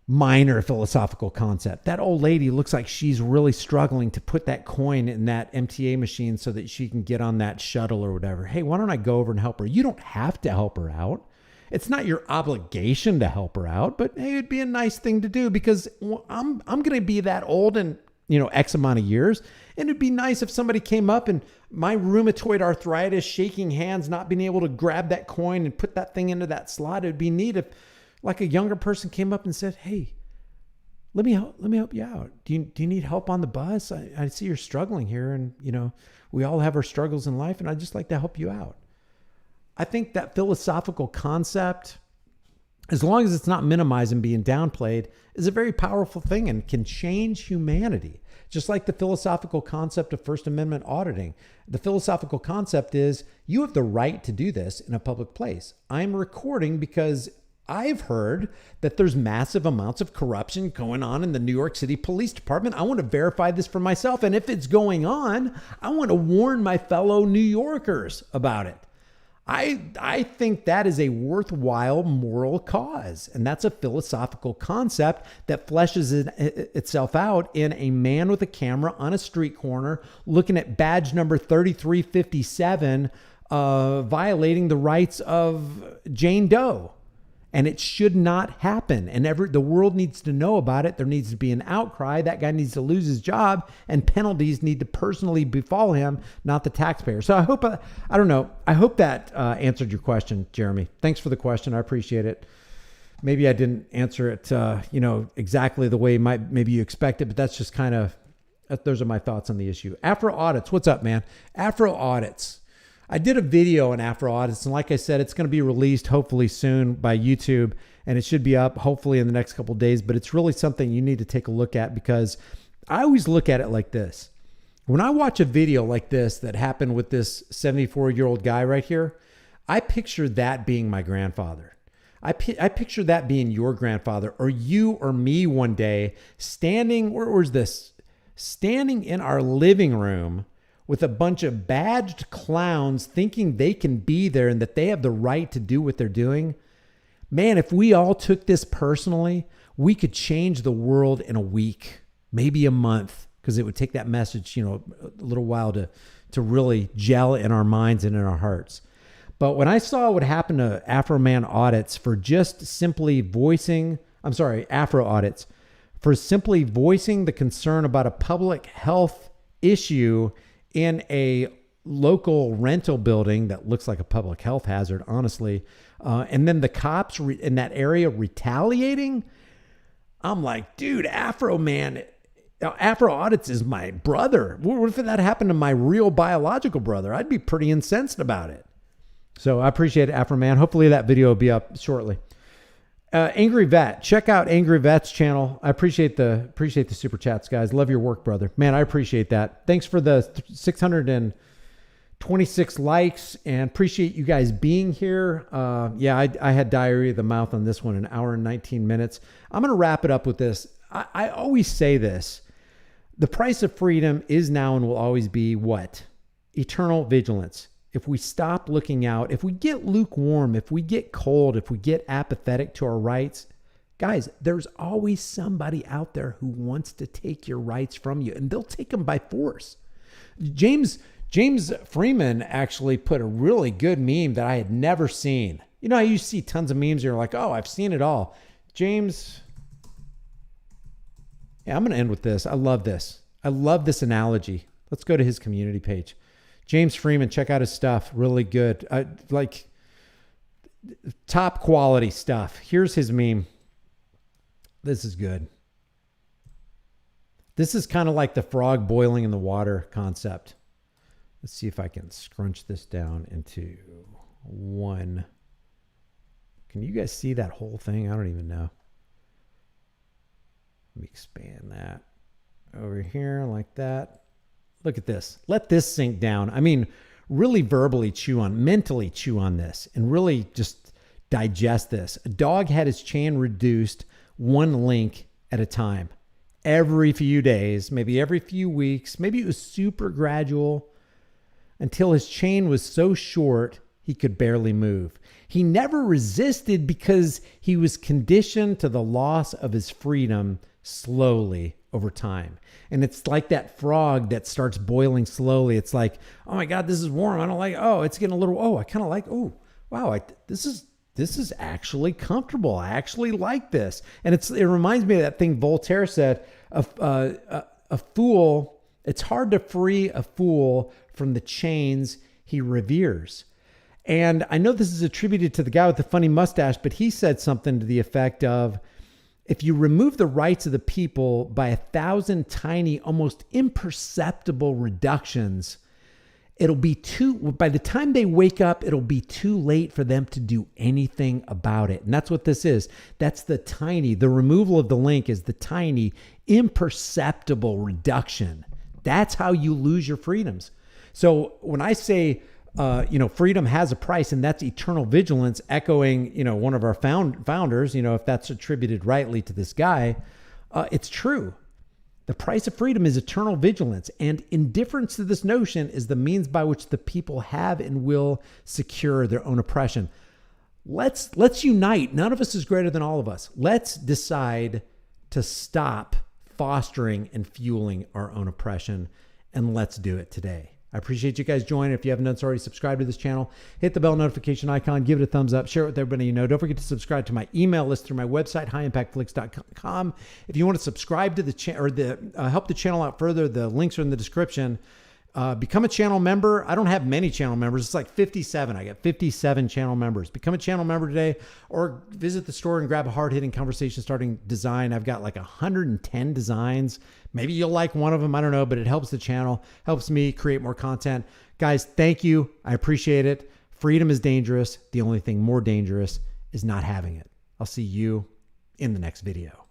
minor philosophical concept. That old lady looks like she's really struggling to put that coin in that MTA machine so that she can get on that shuttle or whatever. Hey, why don't I go over and help her? You don't have to help her out. It's not your obligation to help her out, but hey, it'd be a nice thing to do because I'm going to be that old in, X amount of years. And it'd be nice if somebody came up and my rheumatoid arthritis, shaking hands, not being able to grab that coin and put that thing into that slot. It'd be neat if like a younger person came up and said, hey, let me help you out. Do you need help on the bus? I see you're struggling here. And, we all have our struggles in life and I'd just like to help you out. I think that philosophical concept, as long as it's not minimized and being downplayed, is a very powerful thing and can change humanity. Just like the philosophical concept of First Amendment auditing. The philosophical concept is you have the right to do this in a public place. I'm recording because I've heard that there's massive amounts of corruption going on in the New York City Police Department. I want to verify this for myself. And if it's going on, I want to warn my fellow New Yorkers about it. I think that is a worthwhile moral cause. And that's a philosophical concept that fleshes itself out in a man with a camera on a street corner looking at badge number 3357, violating the rights of Jane Doe. And it should not happen. And the world needs to know about it. There needs to be an outcry. That guy needs to lose his job and penalties need to personally befall him, not the taxpayer. So I hope, I don't know. I hope that answered your question, Jeremy. Thanks for the question. I appreciate it. Maybe I didn't answer it, exactly the way maybe you expected, but that's just kind of, those are my thoughts on the issue. Afro audits. What's up, man? Afro audits. I did a video on Afro audits, and like I said, it's going to be released hopefully soon by YouTube, and it should be up hopefully in the next couple of days, but it's really something you need to take a look at because I always look at it like this. When I watch a video like this that happened with this 74-year-old guy right here, I picture that being my grandfather. I picture that being your grandfather or you or me one day standing, where's this? Standing in our living room with a bunch of badged clowns thinking they can be there and that they have the right to do what they're doing. Man, if we all took this personally, we could change the world in a week, maybe a month, because it would take that message, a little while to really gel in our minds and in our hearts. But when I saw what happened to Afro Man audits for just simply Afro audits, for simply voicing the concern about a public health issue in a local rental building that looks like a public health hazard, honestly. And then the cops in that area retaliating. I'm like, dude, Afro Audits is my brother. What if that happened to my real biological brother? I'd be pretty incensed about it. So I appreciate it, Afro Man. Hopefully that video will be up shortly. Angry Vet, check out Angry Vet's channel. I appreciate the super chats, guys. Love your work, brother. Man, I appreciate that. Thanks for the 26 likes, and appreciate you guys being here. Yeah, I had diarrhea of the mouth on this one, an hour and 19 minutes. I'm going to wrap it up with this. I always say this. The price of freedom is now and will always be what? Eternal vigilance. If we stop looking out, if we get lukewarm, if we get cold, if we get apathetic to our rights, guys, there's always somebody out there who wants to take your rights from you, and they'll take them by force. James Freeman actually put a really good meme that I had never seen. You know, you see tons of memes, and you're like, oh, I've seen it all. James, yeah, I'm going to end with this. I love this. I love this analogy. Let's go to his community page. James Freeman, check out his stuff. Really good. Like top quality stuff. Here's his meme. This is good. This is kind of like the frog boiling in the water concept. Let's see if I can scrunch this down into one. Can you guys see that whole thing? I don't even know. Let me expand that over here like that. Look at this. Let this sink down. I mean, really verbally mentally chew on this and really just digest this. A dog had his chain reduced one link at a time. Every few days, maybe every few weeks, maybe it was super gradual until his chain was so short he could barely move. He never resisted because he was conditioned to the loss of his freedom slowly over time. And it's like that frog that starts boiling slowly. It's like, oh my God, this is warm. I don't like it. Oh, it's getting a little, oh, I kind of like, oh, wow, this is actually comfortable. I actually like this. And it reminds me of that thing Voltaire said, a fool, it's hard to free a fool from the chains he reveres. And I know this is attributed to the guy with the funny mustache, but he said something to the effect of, if you remove the rights of the people by 1,000 tiny, almost imperceptible reductions, by the time they wake up, it'll be too late for them to do anything about it. And that's what this is. That's the removal of the link is the tiny, imperceptible reduction. That's how you lose your freedoms. So when I say, freedom has a price, and that's eternal vigilance, echoing, one of our founders, if that's attributed rightly to this guy, it's true. The price of freedom is eternal vigilance, and indifference to this notion is the means by which the people have and will secure their own oppression. Let's unite. None of us is greater than all of us. Let's decide to stop fostering and fueling our own oppression, and let's do it today. I appreciate you guys joining. If you haven't done so already, subscribe to this channel. Hit the bell notification icon. Give it a thumbs up. Share it with everybody you know. Don't forget to subscribe to my email list through my website, highimpactflix.com. If you want to subscribe to the channel or help the channel out further, the links are in the description. Become a channel member. I don't have many channel members. It's like 57. I got 57 channel members. Become a channel member today, or visit the store and grab a hard-hitting conversation starting design. I've got like 110 designs. Maybe you'll like one of them. I don't know, but it helps the channel, helps me create more content. Guys, thank you. I appreciate it. Freedom is dangerous. The only thing more dangerous is not having it. I'll see you in the next video.